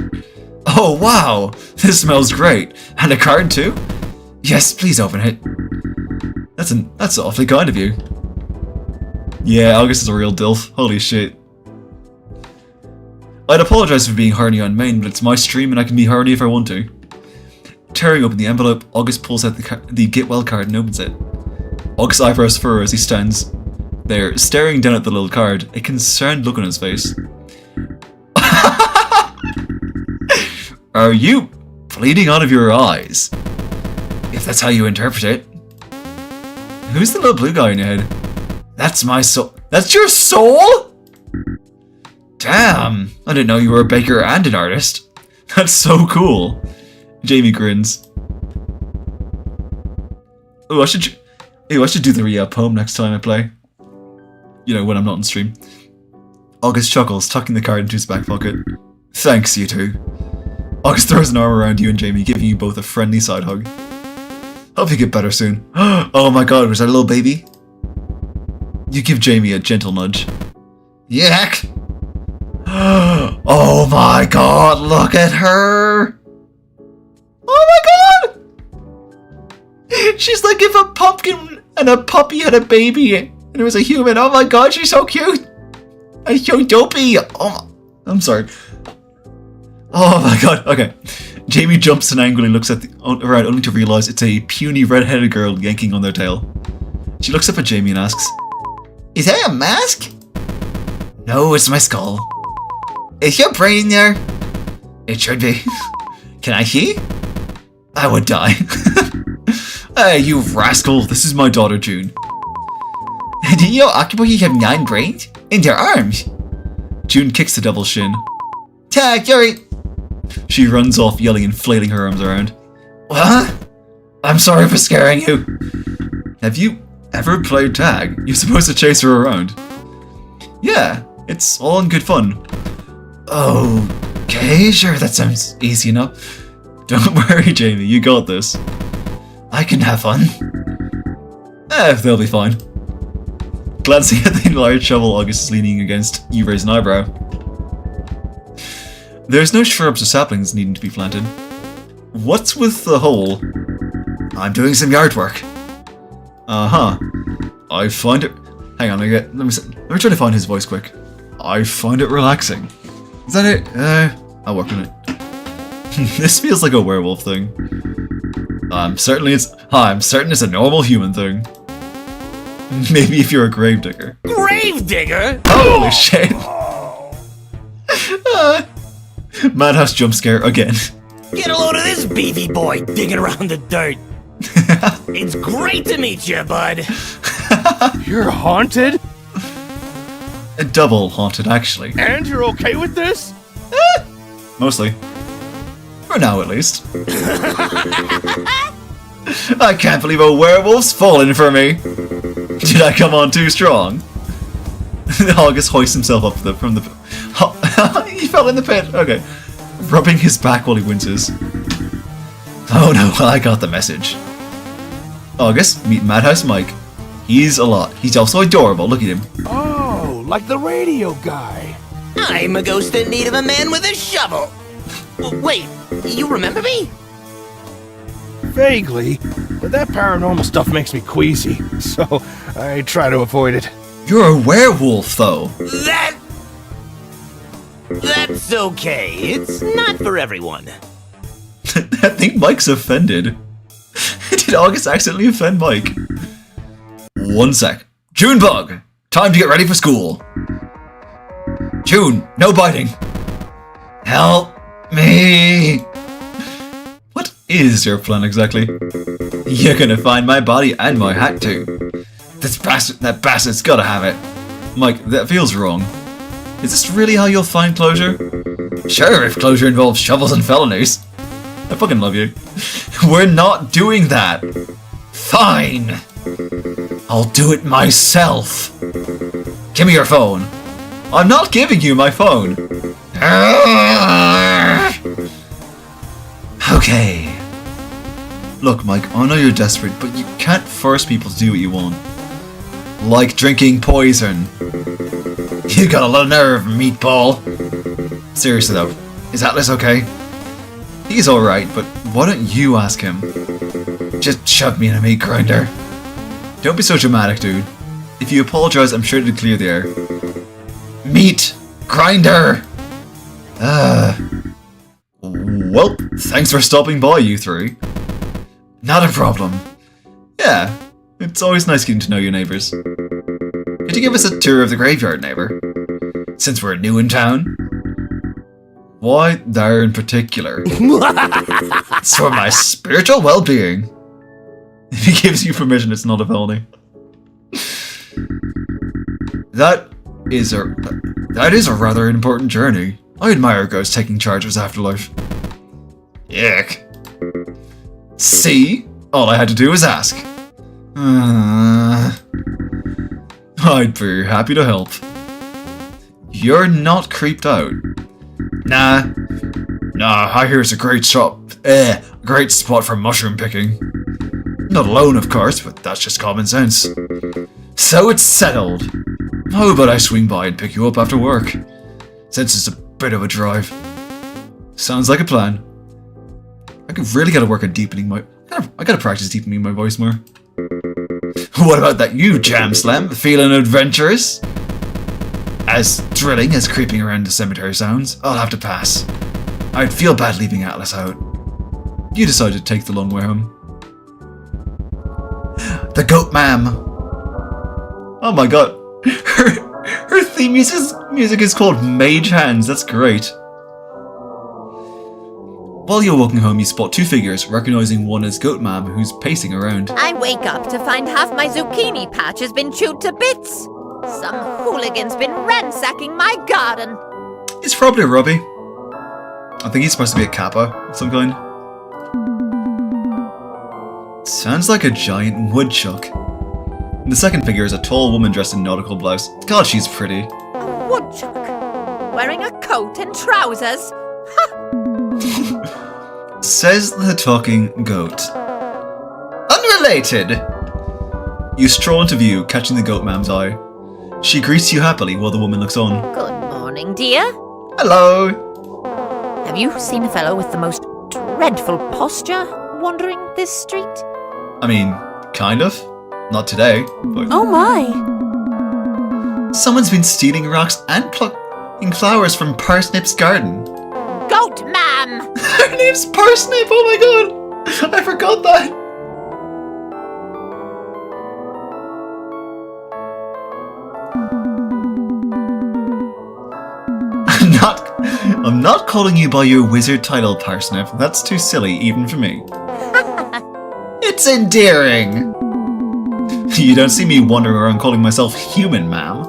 Oh wow, this smells great. And a card too? Yes, please open it. That's awfully kind of you. Yeah, August is a real dilf. Holy shit. I'd apologise for being horny on main, but it's my stream and I can be horny if I want to. Tearing open the envelope, August pulls out the get well card and opens it. August's eyebrows furrow as he stands there, staring down at the little card, a concerned look on his face. Are you bleeding out of your eyes? If that's how you interpret it. Who's the little blue guy in your head? That's my soul. That's your soul? Damn, I didn't know you were a baker and an artist. That's so cool. Jamie grins. Oh, I should do the poem next time I play. You know, when I'm not on stream. August chuckles, tucking the card into his back pocket. Thanks, you two. August throws an arm around you and Jamie, giving you both a friendly side hug. Hope you get better soon. Oh my god, was that a little baby? You give Jamie a gentle nudge. Yak! Oh my god, look at her! Oh my god! She's like if a pumpkin and a puppy had a baby and it was a human. Oh my god, she's so cute! And so dopey! Oh, I'm sorry. Oh my god, okay. Jamie jumps and angrily looks around only to realise it's a puny red-headed girl yanking on their tail. She looks up at Jamie and asks, Is that a mask? No, it's my skull. Is your brain there? It should be. Can I see? I would die. Hey, you rascal, this is my daughter June. Did you know octopuses have 9 brains? In their arms? June kicks the devil's shin. Tag, you're it. She runs off, yelling and flailing her arms around. What? I'm sorry for scaring you. Have you ever played tag? You're supposed to chase her around. Yeah, it's all in good fun. Okay, sure, that sounds easy enough. Don't worry, Jamie, you got this. I can have fun. They'll be fine. Glancing at the large shovel August is leaning against, you raise an eyebrow. There's no shrubs or saplings needing to be planted. What's with the hole? I'm doing some yard work. Uh-huh. I find it... Hang on, let me try to find his voice quick. I find it relaxing. Is that it? I'll work on it. This feels like a werewolf thing. I'm certain it's a normal human thing. Maybe if you're a gravedigger. Gravedigger? Holy shit! Madhouse jump scare again. Get a load of this beefy boy digging around the dirt. It's great to meet you, bud. You're haunted? Double haunted, actually. And you're okay with this? Mostly. For now, at least. I can't believe a werewolf's fallen for me. Did I come on too strong? August hoists himself up from the he fell in the pit. Okay. Rubbing his back while he winces. Oh no, I got the message. August, meet Madhouse Mike. He's a lot. He's also adorable. Look at him. Oh, like the radio guy. I'm a ghost in need of a man with a shovel. Wait, you remember me? Vaguely, but that paranormal stuff makes me queasy, so I try to avoid it. You're a werewolf, though. That's okay. It's not for everyone. I think Mike's offended. Did August accidentally offend Mike? 1 sec. Junebug! Time to get ready for school. June, no biting. Help me. What is your plan exactly? You're gonna find my body and my hat too. That bastard's gotta have it. Mike, that feels wrong. Is this really how you'll find closure? Sure, if closure involves shovels and felonies. I fucking love you. We're not doing that. Fine. I'll do it myself. Give me your phone. I'm not giving you my phone. Okay. Look, Mike, I know you're desperate, but you can't force people to do what you want. Like drinking poison. You got a lot of nerve, meatball. Seriously though, is Atlas okay? He's alright, but why don't you ask him? Just shove me in a meat grinder. Don't be so dramatic, dude. If you apologize, I'm sure it'll clear the air. Meat grinder! Well, thanks for stopping by, you three. Not a problem. Yeah, it's always nice getting to know your neighbors. Could you give us a tour of the graveyard, neighbor? Since we're new in town? Why there in particular? It's for my spiritual well-being. If he gives you permission, it's not a felony. That is a rather important journey. I admire ghosts taking charge of his afterlife. Yuck. See? All I had to do was ask. I'd be happy to help. You're not creeped out. Nah, I hear it's a great great spot for mushroom picking. Not alone, of course, but that's just common sense. So it's settled. How about I swing by and pick you up after work? Since it's a bit of a drive. Sounds like a plan. I could really gotta work on deepening my... I gotta practice deepening my voice more. What about that you, Jam Slam? Feeling adventurous? As thrilling as creeping around the cemetery sounds, I'll have to pass. I'd feel bad leaving Atlas out. You decided to take the long way home. The Goat Ma'am! Oh my god. Her theme music is called Mage Hands, that's great. While you're walking home, you spot two figures, recognizing one as Goat Ma'am, who's pacing around. I wake up to find half my zucchini patch has been chewed to bits. Some hooligan's been ransacking my garden. It's probably Robbie. I think he's supposed to be a kappa of some kind. Sounds like a giant woodchuck. The second figure is a tall woman dressed in nautical blouse. God, she's pretty. A woodchuck? Wearing a coat and trousers? Says the talking goat. Unrelated! You stroll into view, catching the Goat Ma'am's eye. She greets you happily while the woman looks on. Good morning, dear. Hello! Have you seen a fellow with the most dreadful posture wandering this street? I mean, kind of. Not today, but... Oh my! Someone's been stealing rocks and plucking flowers from Parsnip's garden. Goat Ma'am! Her name's Parsnip, oh my god! I forgot that! I'm not calling you by your wizard title, Parsnip. That's too silly, even for me. It's endearing! You don't see me wandering around calling myself human, ma'am.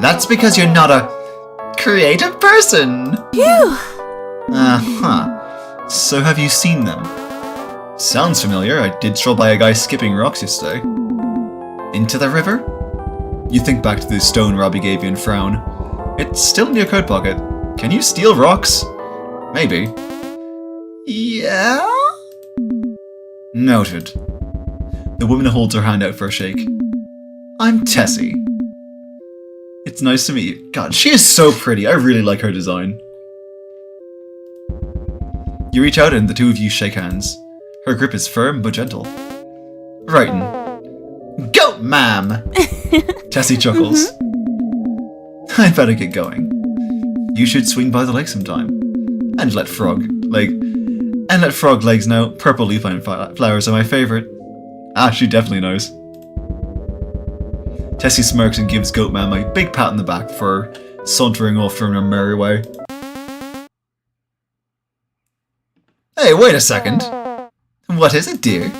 That's because you're not a creative person! Phew! Uh-huh. So have you seen them? Sounds familiar. I did stroll by a guy skipping rocks yesterday. Into the river? You think back to the stone Robbie gave you and frown. It's still in your coat pocket. Can you steal rocks? Maybe. Yeah? Noted. The woman holds her hand out for a shake. I'm Tessie. It's nice to meet you. God, she is so pretty. I really like her design. You reach out and the two of you shake hands. Her grip is firm but gentle. Writin. Goat Ma'am! Tessie chuckles. I better get going. You should swing by the lake sometime. And let Frog Legs know purple lupine flowers are my favorite. Ah, she definitely knows. Tessie smirks and gives Goat Ma'am a big pat on the back for sauntering off from her merry way. Hey, wait a second. What is it, dear?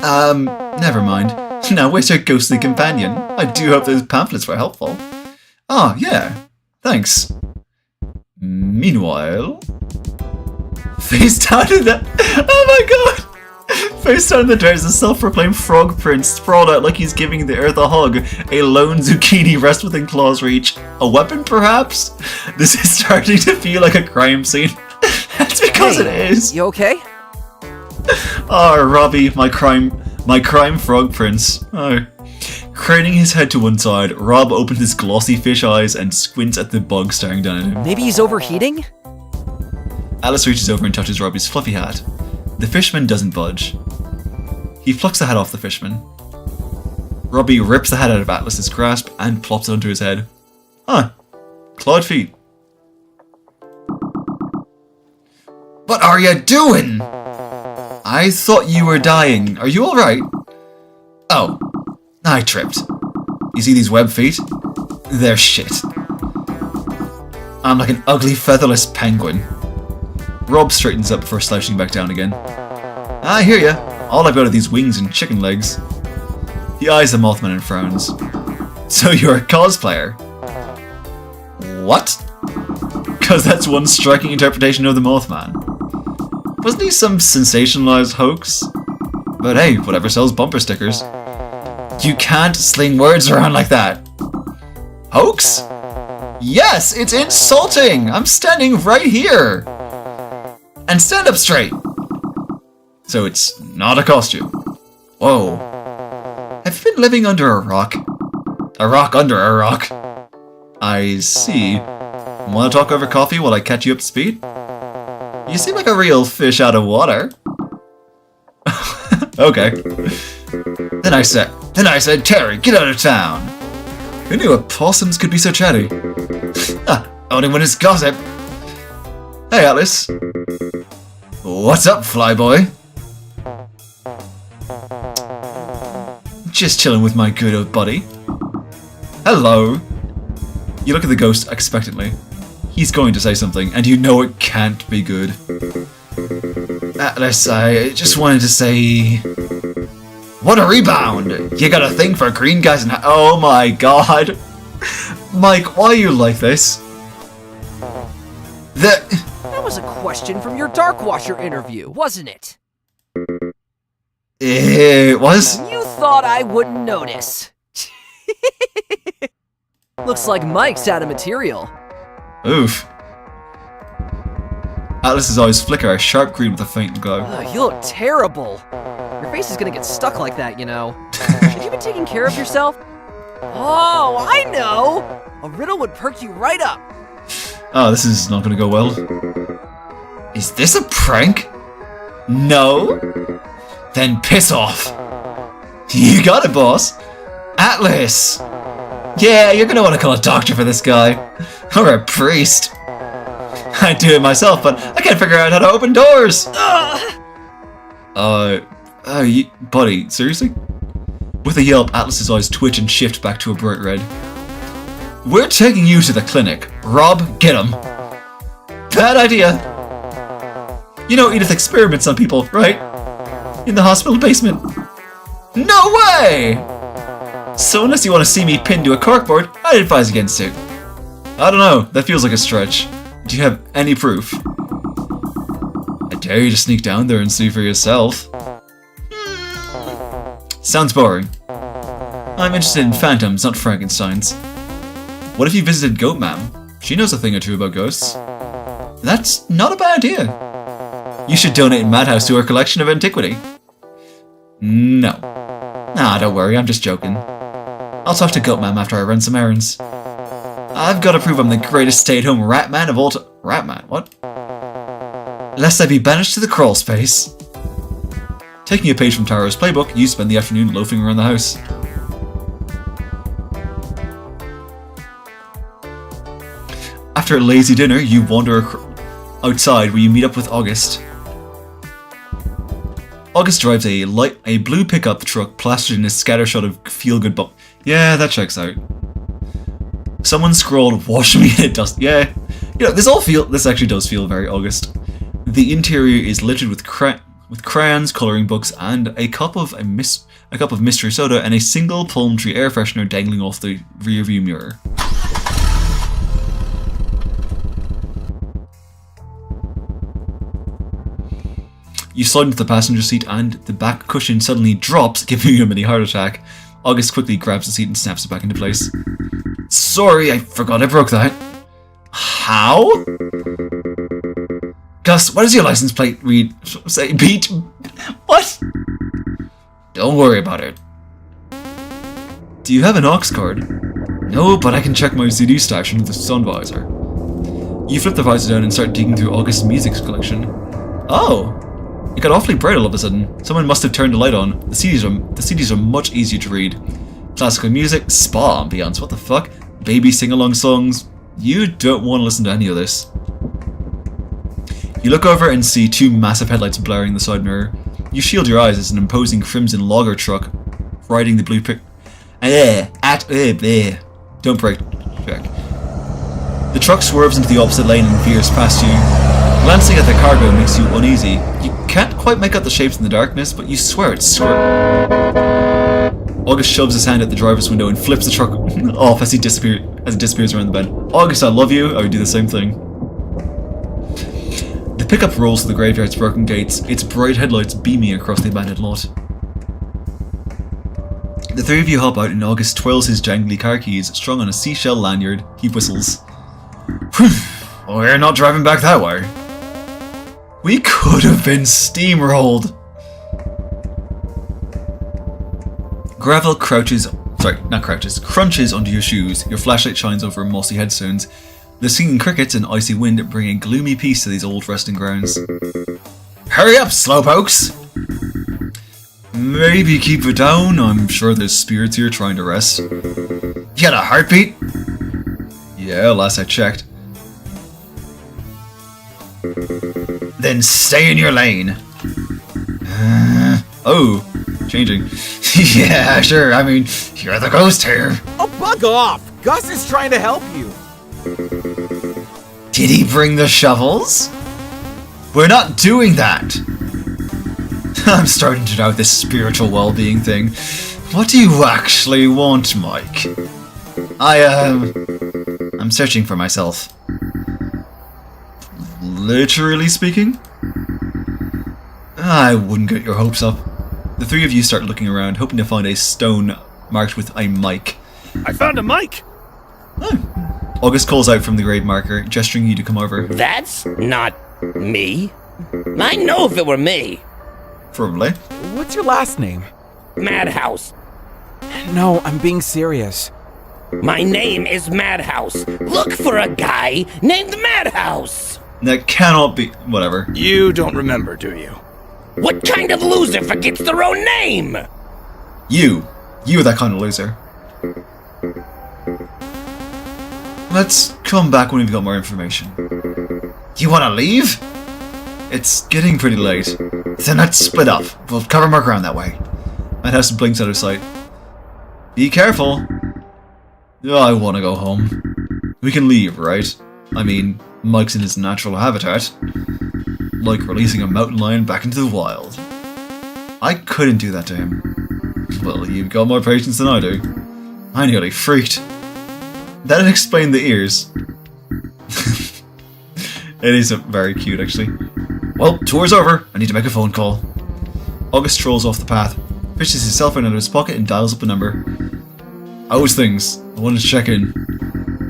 Never mind. Now, where's your ghostly companion? I do hope those pamphlets were helpful. Ah, yeah. Thanks. Meanwhile... Face down in the... Oh my god! Face down in the dirt is a self-proclaimed frog prince sprawled out like he's giving the earth a hug. A lone zucchini rests within claw's reach. A weapon, perhaps? This is starting to feel like a crime scene. That's because it is. You okay? Oh, Robbie, my crime frog prince. Oh. Craning his head to one side, Rob opens his glossy fish eyes and squints at the bug staring down at him. Maybe he's overheating? Alice reaches over and touches Robbie's fluffy hat. The fishman doesn't budge. He plucks the hat off the fishman. Robbie rips the hat out of Atlas's grasp and plops it onto his head. Huh. Clawed feet. What are you doing? I thought you were dying. Are you alright? Oh, I tripped. You see these web feet? They're shit. I'm like an ugly featherless penguin. Rob straightens up before slouching back down again. I hear ya. All I've got are these wings and chicken legs. He eyes the Mothman and frowns. So you're a cosplayer? What? Because that's one striking interpretation of the Mothman. Wasn't he some sensationalized hoax? But hey, whatever sells bumper stickers. You can't sling words around like that. Hoax? Yes, it's insulting! I'm standing right here! And stand up straight! So it's not a costume. Whoa. Have you been living under a rock? A rock under a rock. I see. Want to talk over coffee while I catch you up to speed? You seem like a real fish out of water. Okay. Then I said, Terry, get out of town. Who knew opossums could be so chatty? Only when it's gossip. Hey, Atlas. What's up, flyboy? Just chilling with my good old buddy. Hello. You look at the ghost expectantly. He's going to say something, and you know it can't be good. Atlas, I just wanted to say... What a rebound! You got a thing for green guys and... Oh my god! Mike, why are you like this? That was a question from your Darkwatcher interview, wasn't it? It was? You thought I wouldn't notice. Looks like Mike's out of material. Oof. Atlas's eyes flicker a sharp green with a faint glow. You look terrible. Your face is gonna get stuck like that, you know. Should you be taking care of yourself? Oh, I know! A riddle would perk you right up. Oh, this is not gonna go well. Is this a prank? No? Then piss off. You got it, boss. Atlas! Yeah, you're gonna want to call a doctor for this guy. Or a priest. I'd do it myself, but I can't figure out how to open doors! Buddy, seriously? With a yelp, Atlas's eyes twitch and shift back to a bright red. We're taking you to the clinic. Rob, get him. Bad idea. You know Edith experiments on people, right? In the hospital basement. No way! So unless you want to see me pinned to a corkboard, I'd advise against it. I don't know, that feels like a stretch. Do you have any proof? I dare you to sneak down there and see for yourself. Sounds boring. I'm interested in phantoms, not Frankensteins. What if you visited Goat Mam? She knows a thing or two about ghosts. That's not a bad idea. You should donate Madhouse to her collection of antiquity. No. Nah, don't worry, I'm just joking. I'll talk to Goat Mam after I run some errands. I've got to prove I'm the greatest stay-at-home rat man of all time. Rat man? What? Lest I be banished to the crawl space. Taking a page from Taro's playbook, you spend the afternoon loafing around the house. After a lazy dinner, you wander outside where you meet up with August. August drives a blue pickup truck plastered in a scattershot of feel-good Yeah, that checks out. Someone scrawled, "Wash me in a dust." Yeah, you know, this actually does feel very August. The interior is littered with crayons, coloring books, and a cup of mystery soda, and a single palm tree air freshener dangling off the rearview mirror. You slide into the passenger seat, and the back cushion suddenly drops, giving you a mini heart attack. August quickly grabs the seat and snaps it back into place. Sorry, I forgot I broke that. How? Gus, what does your license plate read? Say, beat? What? Don't worry about it. Do you have an aux card? No, but I can check my CD stash under the sun visor. You flip the visor down and start digging through August's music collection. Oh! It got awfully bright all of a sudden. Someone must have turned the light on. The CDs are much easier to read. Classical music, spa ambience, what the fuck? Baby sing-along songs. You don't want to listen to any of this. You look over and see two massive headlights blaring the side mirror. You shield your eyes as an imposing crimson logger truck riding the blue pick. Don't break check. The truck swerves into the opposite lane and veers past you. Glancing at the cargo makes you uneasy. You can't quite make out the shapes in the darkness, but you swear it's August shoves his hand at the driver's window and flips the truck off as it disappears around the bend. August, I love you. I would do the same thing. The pickup rolls to the graveyard's broken gates, its bright headlights beaming across the abandoned lot. The three of you hop out and August twirls his jangly car keys strung on a seashell lanyard. He whistles. We're not driving back that way. We could have been steamrolled. Gravel crunches under your shoes. Your flashlight shines over mossy headstones. The singing crickets and icy wind bring a gloomy peace to these old resting grounds. Hurry up, slowpokes! Maybe keep it down. I'm sure there's spirits here trying to rest. You got a heartbeat? Yeah, last I checked. Then stay in your lane. Oh, changing. Yeah, sure. I mean, you're the ghost here. Oh, bug off! Gus is trying to help you. Did he bring the shovels? We're not doing that. I'm starting to doubt this spiritual well-being thing. What do you actually want, Mike? I'm searching for myself. Literally speaking? I wouldn't get your hopes up. The three of you start looking around, hoping to find a stone marked with a mic. I found a mic! Oh. August calls out from the grave marker, gesturing you to come over. That's not me. I know if it were me. Probably. What's your last name? Madhouse. No, I'm being serious. My name is Madhouse. Look for a guy named Madhouse. That cannot be... whatever. You don't remember, do you? What kind of loser forgets their own name? You. You're that kind of loser. Let's come back when we've got more information. You want to leave? It's getting pretty late. Then let's split up. We'll cover more ground that way. Madhouse blinks out of sight. Be careful. I want to go home. We can leave, right? I mean, Mike's in his natural habitat. Like releasing a mountain lion back into the wild. I couldn't do that to him. Well, you've got more patience than I do. I nearly freaked. That'd explain the ears. It is very cute, actually. Well, tour's over. I need to make a phone call. August strolls off the path, fishes his cell phone out of his pocket and dials up a number. How's things? I wanted to check in.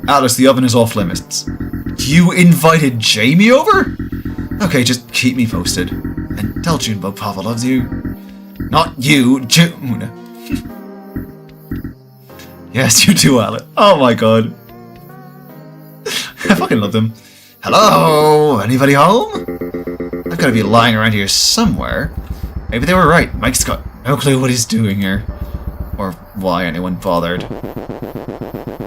Alice, the oven is off limits. You invited Jamie over? Okay, just keep me posted. And tell Junebug Papa loves you. Not you, June. Yes, you too, Alice. Oh my god. I fucking love them. Hello? Anybody home? I've got to be lying around here somewhere. Maybe they were right. Mike's got no clue what he's doing here. Or why anyone bothered.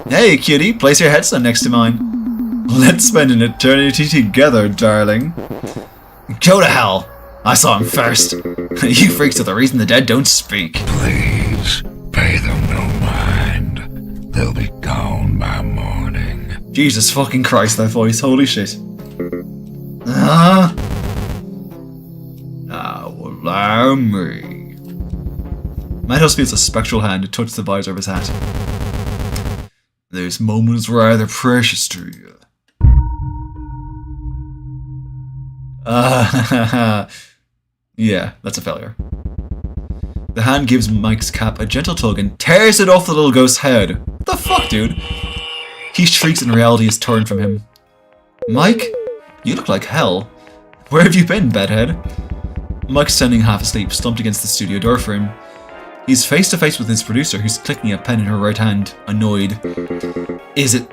Hey, cutie, place your headstone next to mine. Let's spend an eternity together, darling. Go to hell. I saw him first. You freaks are the reason the dead don't speak. Please, pay them no mind. They'll be gone by morning. Jesus fucking Christ, that voice. Holy shit. Now allow me. Madhouse feels a spectral hand touch the visor of his hat. Those moments were rather precious to you. Yeah, that's a failure. The hand gives Mike's cap a gentle tug and tears it off the little ghost's head. What the fuck, dude? He shrieks and reality is torn from him. Mike? You look like hell. Where have you been, bedhead? Mike's standing half asleep, slumped against the studio door frame. He's face to face with his producer, who's clicking a pen in her right hand, annoyed. Is it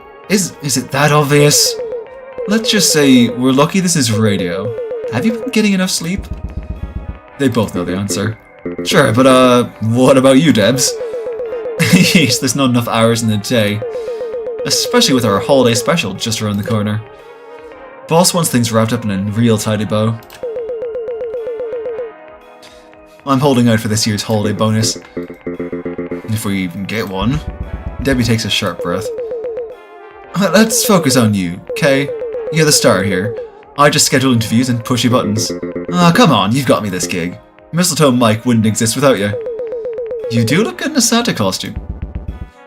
that obvious? Let's just say we're lucky this is radio. Have you been getting enough sleep? They both know the answer. Sure, but what about you, Debs? Yeesh, there's not enough hours in the day. Especially with our holiday special just around the corner. Boss wants things wrapped up in a real tidy bow. I'm holding out for this year's holiday bonus. If we even get one. Debbie takes a sharp breath. Let's focus on you, okay? You're the star here. I just schedule interviews and pushy buttons. Come on, you've got me this gig. Mistletoe Mike wouldn't exist without you. You do look good in a Santa costume.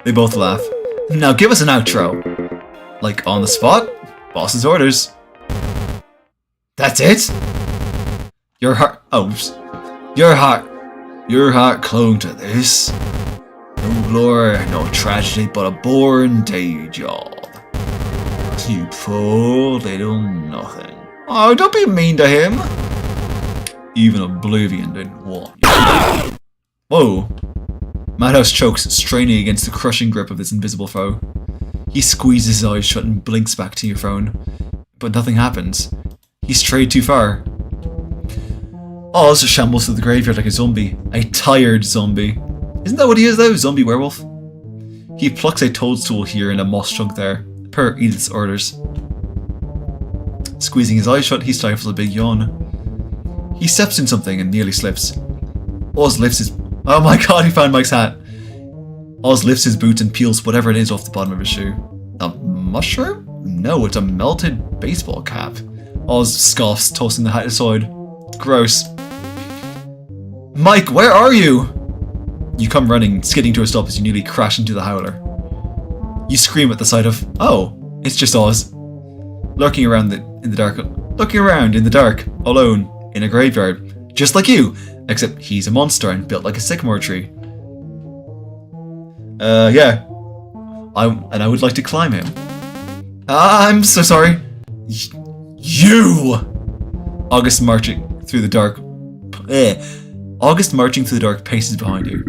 They both laugh. Now give us an outro. Like on the spot? Boss's orders. That's it? Your heart... Oh, Your heart clung to this. No glory, no tragedy, but a boring day job. You poor little nothing. Oh, don't be mean to him. Even Oblivion didn't want you. Whoa. Madhouse chokes, straining against the crushing grip of this invisible foe. He squeezes his eyes shut and blinks back to your phone. But nothing happens. He's strayed too far. Oz shambles through the graveyard like a zombie. A tired zombie. Isn't that what he is though? Zombie werewolf? He plucks a toadstool here and a moss chunk there, per Edith's orders. Squeezing his eyes shut, he stifles a big yawn. He steps in something and nearly slips. Oz lifts his... Oh my god, he found Mike's hat! Oz lifts his boots and peels whatever it is off the bottom of his shoe. A mushroom? No, it's a melted baseball cap. Oz scoffs, tossing the hat aside. Gross. Mike, where are you? You come running, skidding to a stop as you nearly crash into the howler. You scream at the sight of... Oh, it's just Oz. Lurking around in the dark, alone, in a graveyard. Just like you, except he's a monster and built like a sycamore tree. Yeah. I would like to climb him. I'm so sorry. You! August marching through the dark paces behind you.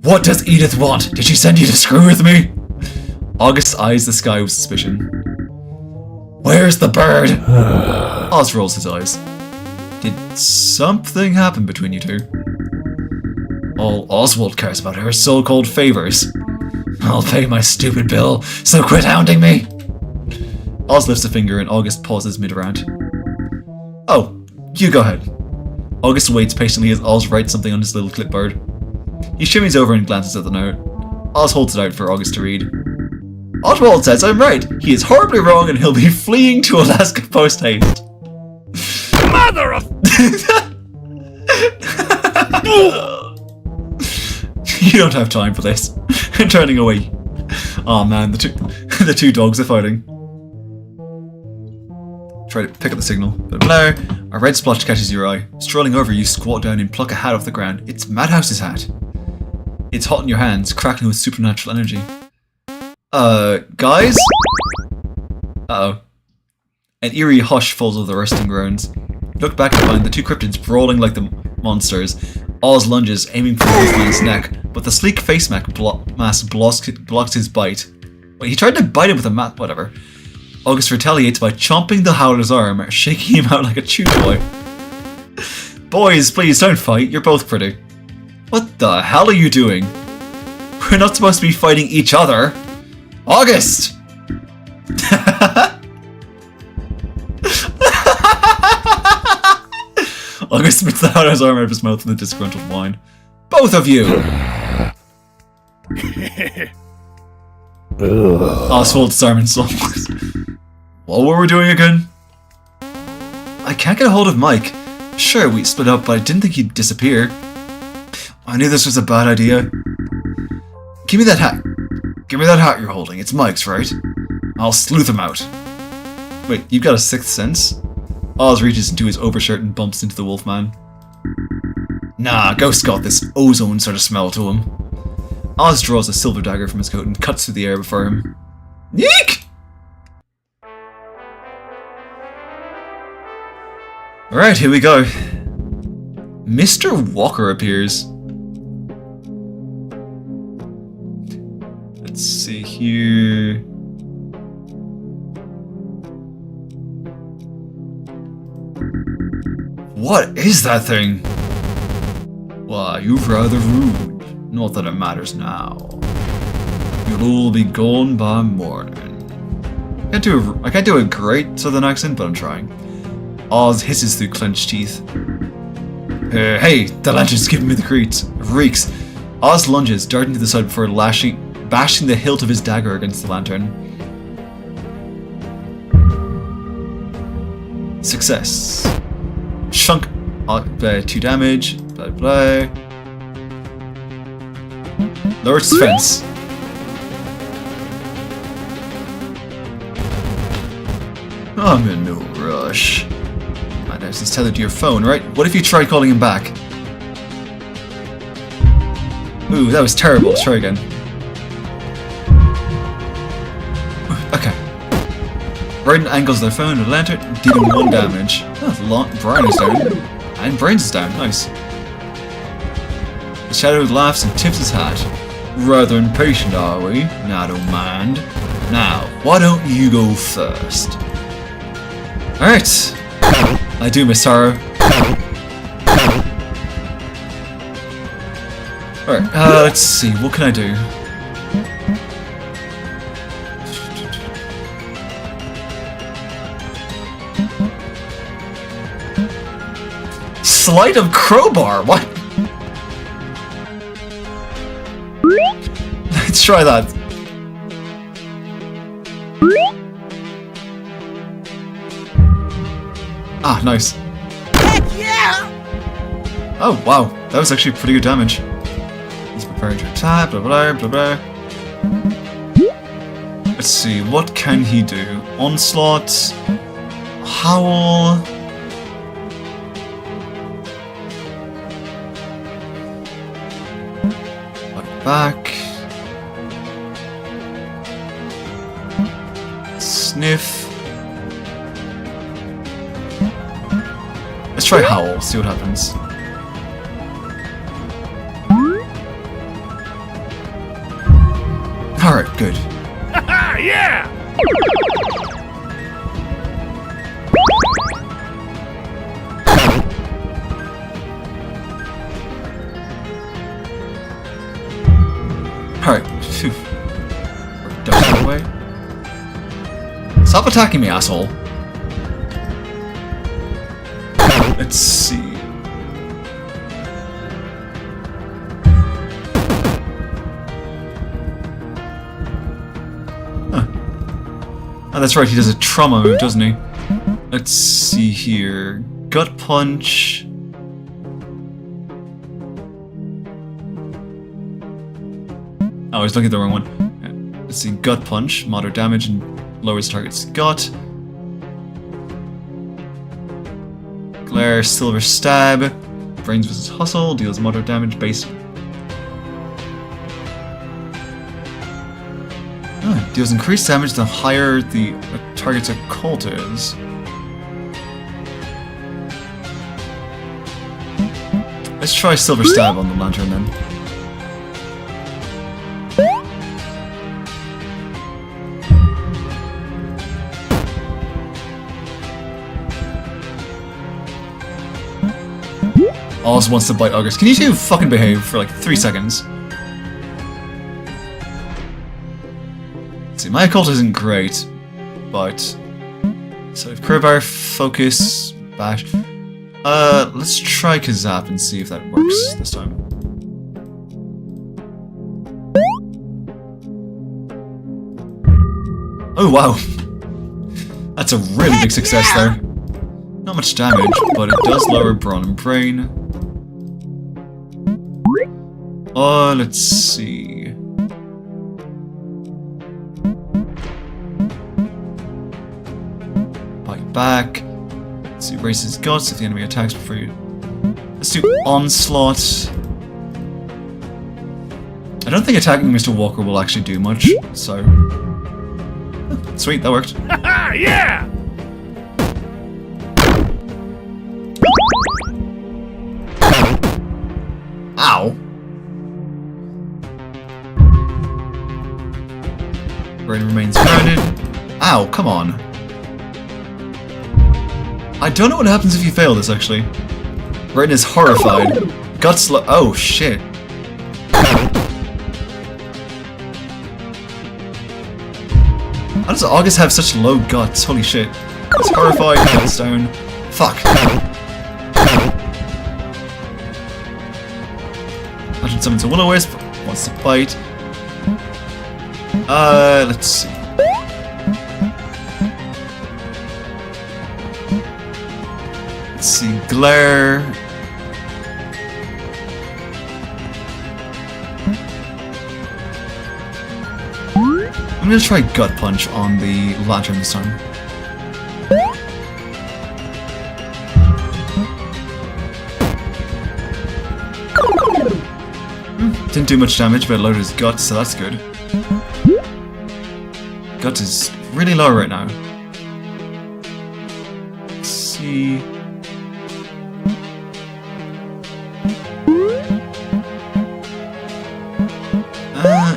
What does Edith want? Did she send you to screw with me? August eyes the sky with suspicion. Where's the bird? Oz rolls his eyes. Did something happen between you two? All Oswald cares about are so-called favors. I'll pay my stupid bill, so quit hounding me! Oz lifts a finger and August pauses mid-rant. Oh, you go ahead. August waits patiently as Oz writes something on his little clipboard. He shimmies over and glances at the note. Oz holds it out for August to read. Oswald says I'm right. He is horribly wrong and he'll be fleeing to Alaska post-haste. Mother of... You don't have time for this. Turning away. Oh man, the two dogs are fighting. Try to pick up the signal. But no, a red splotch catches your eye. Strolling over, you squat down and pluck a hat off the ground. It's Madhouse's hat. It's hot in your hands, crackling with supernatural energy. Guys? Uh-oh. An eerie hush falls over the resting grounds. Look back to find the two cryptids brawling like the monsters. Oz lunges, aiming for the wolfman's neck, but the sleek face mask blocks his bite. Wait, he tried to bite him with a mat, whatever. August retaliates by chomping the howler's arm, shaking him out like a chew toy. Boys, please don't fight, you're both pretty. What the hell are you doing? We're not supposed to be fighting each other. August! August spits the howler's arm out of his mouth with a disgruntled whine. Both of you! Oswald Simon slumps. What were we doing again? I can't get a hold of Mike. Sure, we split up, but I didn't think he'd disappear. I knew this was a bad idea. Give me that hat. Give me that hat you're holding. It's Mike's, right? I'll sleuth him out. Wait, you've got a sixth sense? Oz reaches into his overshirt and bumps into the wolfman. Nah, Ghost got this ozone sort of smell to him. Oz draws a silver dagger from his coat and cuts through the air before him. Yeek! Alright, here we go. Mr. Walker appears. Let's see here. What is that thing? Why, you're rather rude. Not that it matters now. You'll all be gone by morning. I can't do a great southern accent, but I'm trying. Oz hisses through clenched teeth. Hey, the lantern's giving me the reeks. Oz lunges, darting to the side before bashing the hilt of his dagger against the lantern. Success. Shunk. 2 damage. Blah blah. Lower its defense. I'm in no rush. Madhouse is tethered to your phone, right? What if you tried calling him back? Ooh, that was terrible. Let's try again. Okay. Writin angles their phone with a lantern, dealing 1 damage. Oh, Brian is down. And Brains is down. Nice. The shadow laughs and tips his hat. Rather impatient, are we? Nah, don't mind. Now, why don't you go first? Alright. I do, Miss Taro. Alright, let's see. What can I do? Sleight of crowbar? What? Let's try that. Ah, nice. Heck yeah! Oh, wow. That was actually pretty good damage. He's preparing to attack, blah blah blah blah. Let's see, what can he do? Onslaught, Howl. Back. Sniff. Let's try Howl, see what happens. Alright, good. Haha, yeah! Alright, phew. We're done that way. Stop attacking me, asshole. Let's see. Huh. Oh, that's right, he does a trauma move, doesn't he? Let's see here. Gut punch. Oh, I was looking at the wrong one. Yeah. Let's see, gut punch, moderate damage and lowers target's gut. Glare, silver stab. Brains vs. hustle, deals moderate damage based. Oh, deals increased damage the higher the target's occult is. Let's try silver stab on the lantern then. Oz wants to bite August. Can you two fucking behave for like 3 seconds? Let's see, my occult isn't great, but so if crowbar, focus, bash. Let's try Kazap and see if that works this time. Oh wow, that's a really big success there. Not much damage, but it does lower brawn and brain. Let's see. Bite back. Let's see, raise his guts if the enemy attacks before you. Let's do onslaught. I don't think attacking Mr. Walker will actually do much, so. Sweet, that worked. Haha, yeah! Ow. Brain remains grounded. Ow, come on. I don't know what happens if you fail this, actually. Writin is horrified. Guts oh, shit. How does August have such low guts? Holy shit. It's horrified, guts down. Fuck. Imagine summons a will-o-wisp, wants to fight. Let's see. Let's see, glare. I'm gonna try gut punch on the lantern this time. Didn't do much damage, but it loaded his gut, so that's good. Gut is really low right now. Let's see. I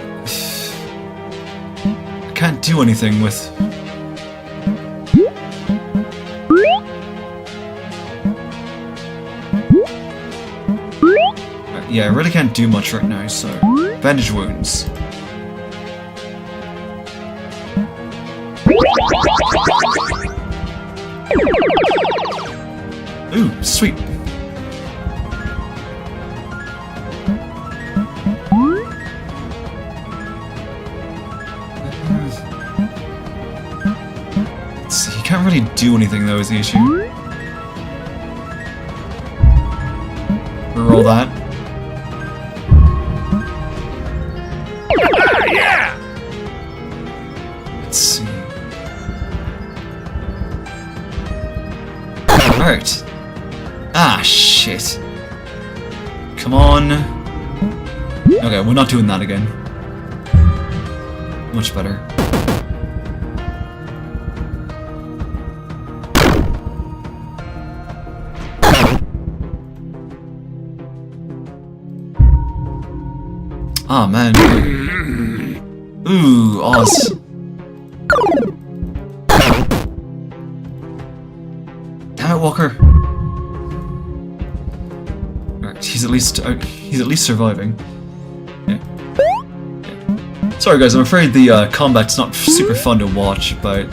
can't do anything with. Yeah, I really can't do much right now, so bandage wounds. Ooh, sweet. Let's see, he can't really do anything though, is the issue. Reroll that. Yeah! Let's see. Alright. Ah, shit. Come on. Okay, we're not doing that again. Much better. Ah, man. Ooh, Oz. Damn it, Walker. Alright, he's at least surviving. Yeah. Sorry guys, I'm afraid the combat's not super fun to watch, but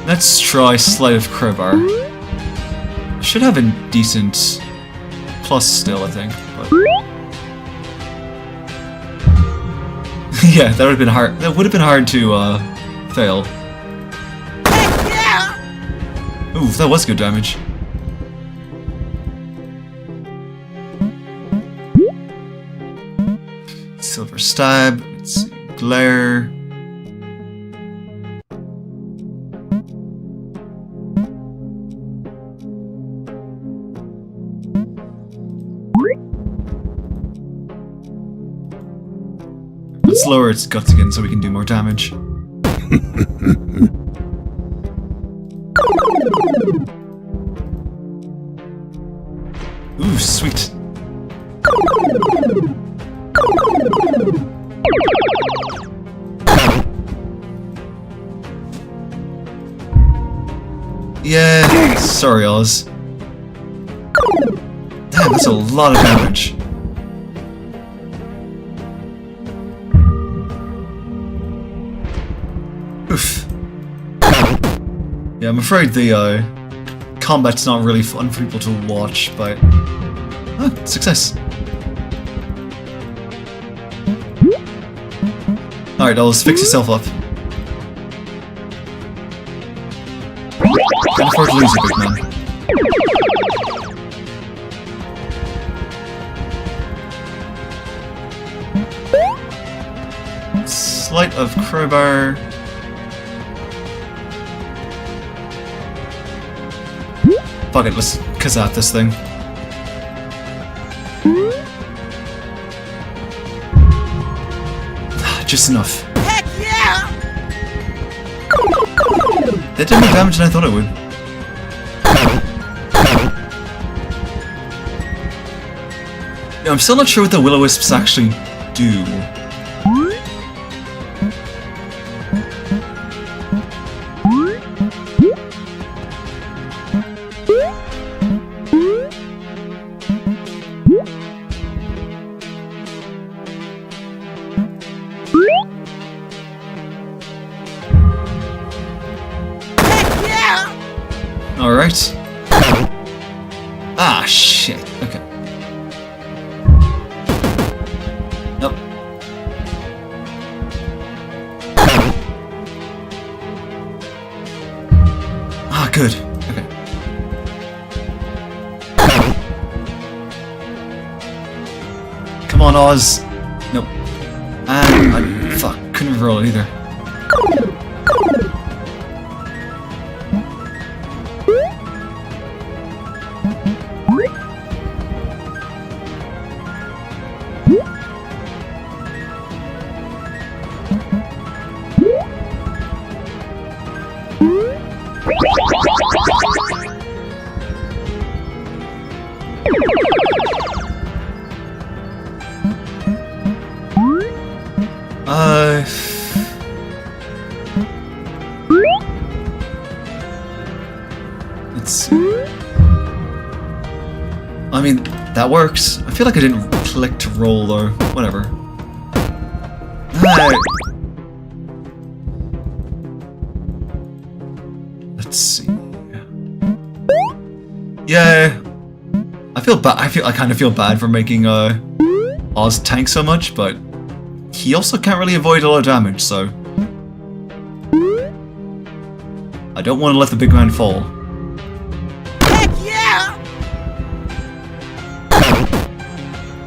let's try Sleight of Crowbar. Should have a decent plus still, I think. But yeah, that would have been hard. That would have been hard to fail. Ooh, that was good damage. Silver stab. Let's see. Glare. Let's lower its guts again so we can do more damage. Ooh, sweet. Yeah, sorry Oz. Damn, that's a lot of damage. Oof. Yeah, I'm afraid the combat's not really fun for people to watch, but success. Alright, Oz, fix yourself up. Can't afford to lose you, big man. Sleight of Crowbar. Fuck it, let's kazat this thing. Just enough. Heck yeah! That did more damage than I thought it would. Yeah, I'm still not sure what the will-o-wisps actually do. Alright. Ah, shit. Okay. Nope. Ah, good. Okay. Come on, Oz. Nope. And fuck, couldn't roll it either. Let's see. I mean, that works. I feel like I didn't click to roll though. Whatever. Let's see. Yeah. I kind of feel bad for making Oz tank so much, but he also can't really avoid a lot of damage, so I don't want to let the big man fall. Heck yeah!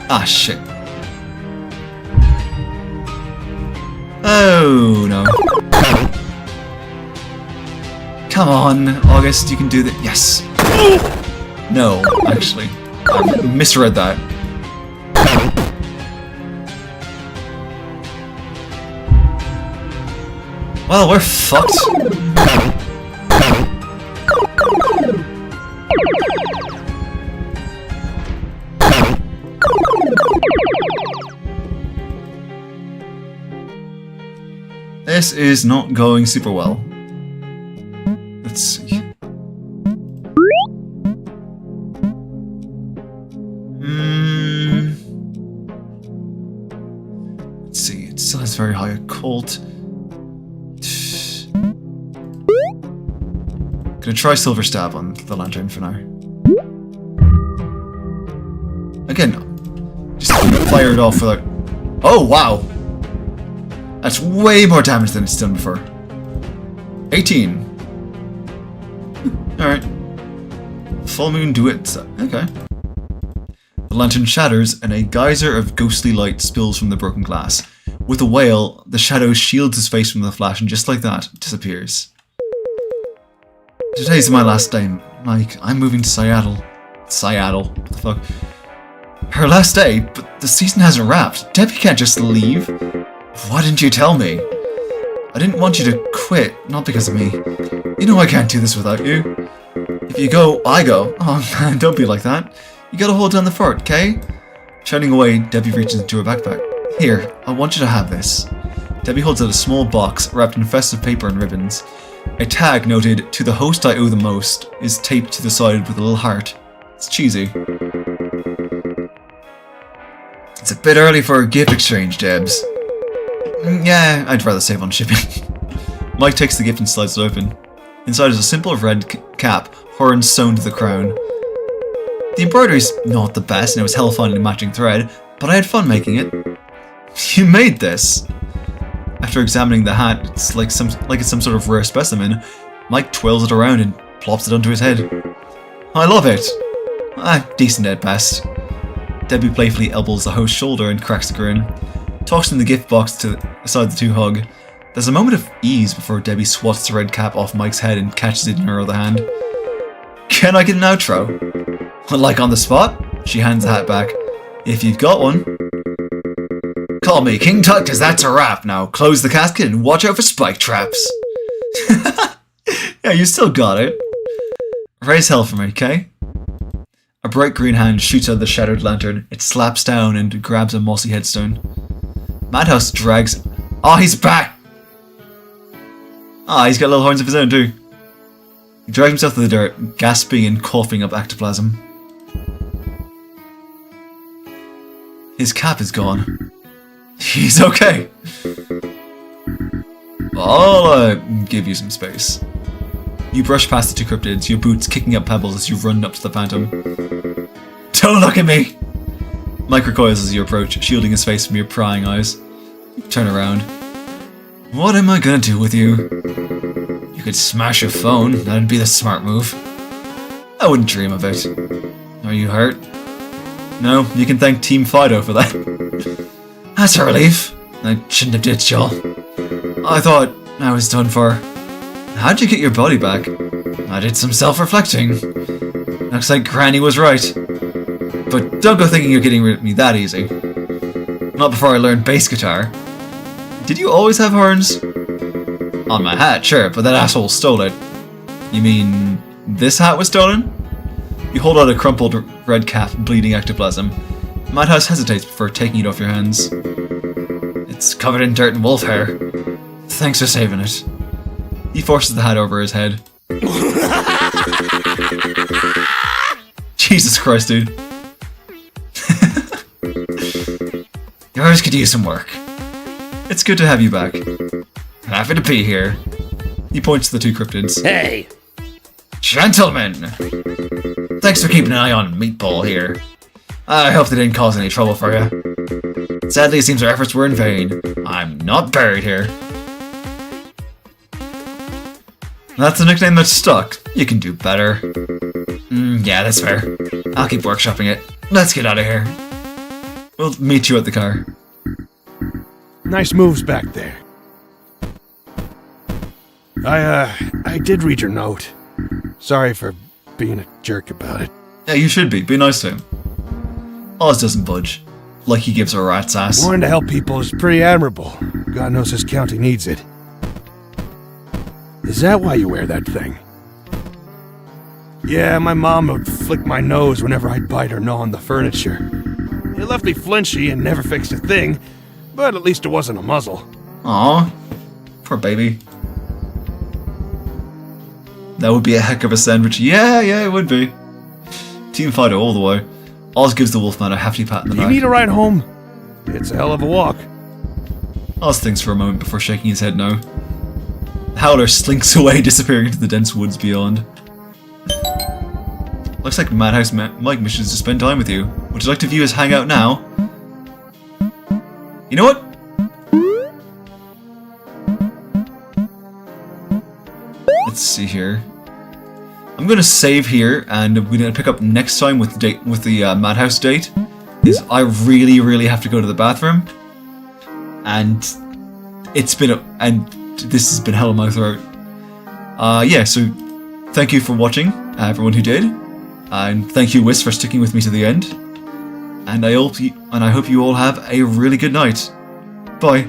Ah, shit. Oh, no. Come on, August, you can do that. Yes. No, actually. I misread that. Well, we're fucked. This is not going super well. Let's see. Let's see, it still has very high occult. Gonna try Silver Stab on the lantern for now. Again, just fire it off without... Oh, wow! That's way more damage than it's done before. 18. Alright. Full moon do it. Okay. The lantern shatters and a geyser of ghostly light spills from the broken glass. With a wail, the shadow shields his face from the flash and just like that, disappears. Today's my last day, Mike. I'm moving to Seattle. Seattle. What the fuck? Her last day, but the season hasn't wrapped. Debbie can't just leave. Why didn't you tell me? I didn't want you to quit, not because of me. You know I can't do this without you. If you go, I go. Oh man, don't be like that. You gotta hold down the fort, okay? Shouting away, Debbie reaches into her backpack. Here, I want you to have this. Debbie holds out a small box wrapped in festive paper and ribbons. A tag noted, "To the host I owe the most," is taped to the side with a little heart. It's cheesy. It's a bit early for a gift exchange, Debs. Yeah, I'd rather save on shipping. Mike takes the gift and slides it open. Inside is a simple red cap, horns sewn to the crown. The embroidery's not the best and it was hell finding matching thread, but I had fun making it. You made this! After examining the hat, it's like it's some sort of rare specimen. Mike twirls it around and plops it onto his head. I love it! Decent at best. Debbie playfully elbows the host's shoulder and cracks a grin. Tossing the gift box to aside the two hug. There's a moment of ease before Debbie swats the red cap off Mike's head and catches it in her other hand. Can I get an outro? Like on the spot? She hands the hat back. If you've got one. Call me King Tut, cause that's a wrap. Now close the casket and watch out for spike traps. Yeah, you still got it. Raise hell for me, okay? A bright green hand shoots out the shattered lantern. It slaps down and grabs a mossy headstone. Madhouse drags... Oh, he's back! Ah, he's got little horns of his own too. He drags himself to the dirt, gasping and coughing up ectoplasm. His cap is gone. He's okay. I'll give you some space. You brush past the two cryptids, your boots kicking up pebbles as you run up to the phantom. Don't look at me! Mike recoils as you approach, shielding his face from your prying eyes. You turn around. What am I gonna do with you? You could smash a phone, that'd be the smart move. I wouldn't dream of it. Are you hurt? No, you can thank Team Fido for that. That's a relief. I shouldn't have ditched y'all. I thought I was done for. How'd you get your body back? I did some self-reflecting. Looks like Granny was right. But don't go thinking you're getting rid of me that easy. Not before I learned bass guitar. Did you always have horns? On my hat, sure, but that asshole stole it. You mean this hat was stolen? You hold out a crumpled red cap, bleeding ectoplasm. Madhouse hesitates before taking it off your hands. It's covered in dirt and wolf hair. Thanks for saving it. He forces the hat over his head. Jesus Christ, dude. Yours could use some work. It's good to have you back. Happy to be here. He points to the two cryptids. Hey! Gentlemen! Thanks for keeping an eye on Meatball here. I hope they didn't cause any trouble for you. Sadly, it seems our efforts were in vain. I'm not buried here. That's a nickname that stuck. You can do better. Yeah, that's fair. I'll keep workshopping it. Let's get out of here. We'll meet you at the car. Nice moves back there. I did read your note. Sorry for being a jerk about it. Yeah, you should be. Be nice to him. Oz doesn't budge. Like he gives a rat's ass. Wanting to help people is pretty admirable. God knows this county needs it. Is that why you wear that thing? Yeah, my mom would flick my nose whenever I'd bite or gnaw on the furniture. It left me flinchy and never fixed a thing, but at least it wasn't a muzzle. Aw, poor baby. That would be a heck of a sandwich. Yeah, it would be. Team Fido all the way. Oz gives the Wolfman a hefty pat in the back. You need a ride home? It's a hell of a walk. Oz thinks for a moment before shaking his head no. The Howler slinks away, disappearing into the dense woods beyond. Looks like Madhouse Mike wishes to spend time with you. Would you like to view his hangout now? You know what? Let's see here. I'm gonna save here, and we're gonna pick up next time with the Madhouse date. I really have to go to the bathroom, and this has been hell in my throat. Yeah. So thank you for watching, everyone who did, and thank you, Whis, for sticking with me to the end. And I hope you all have a really good night. Bye.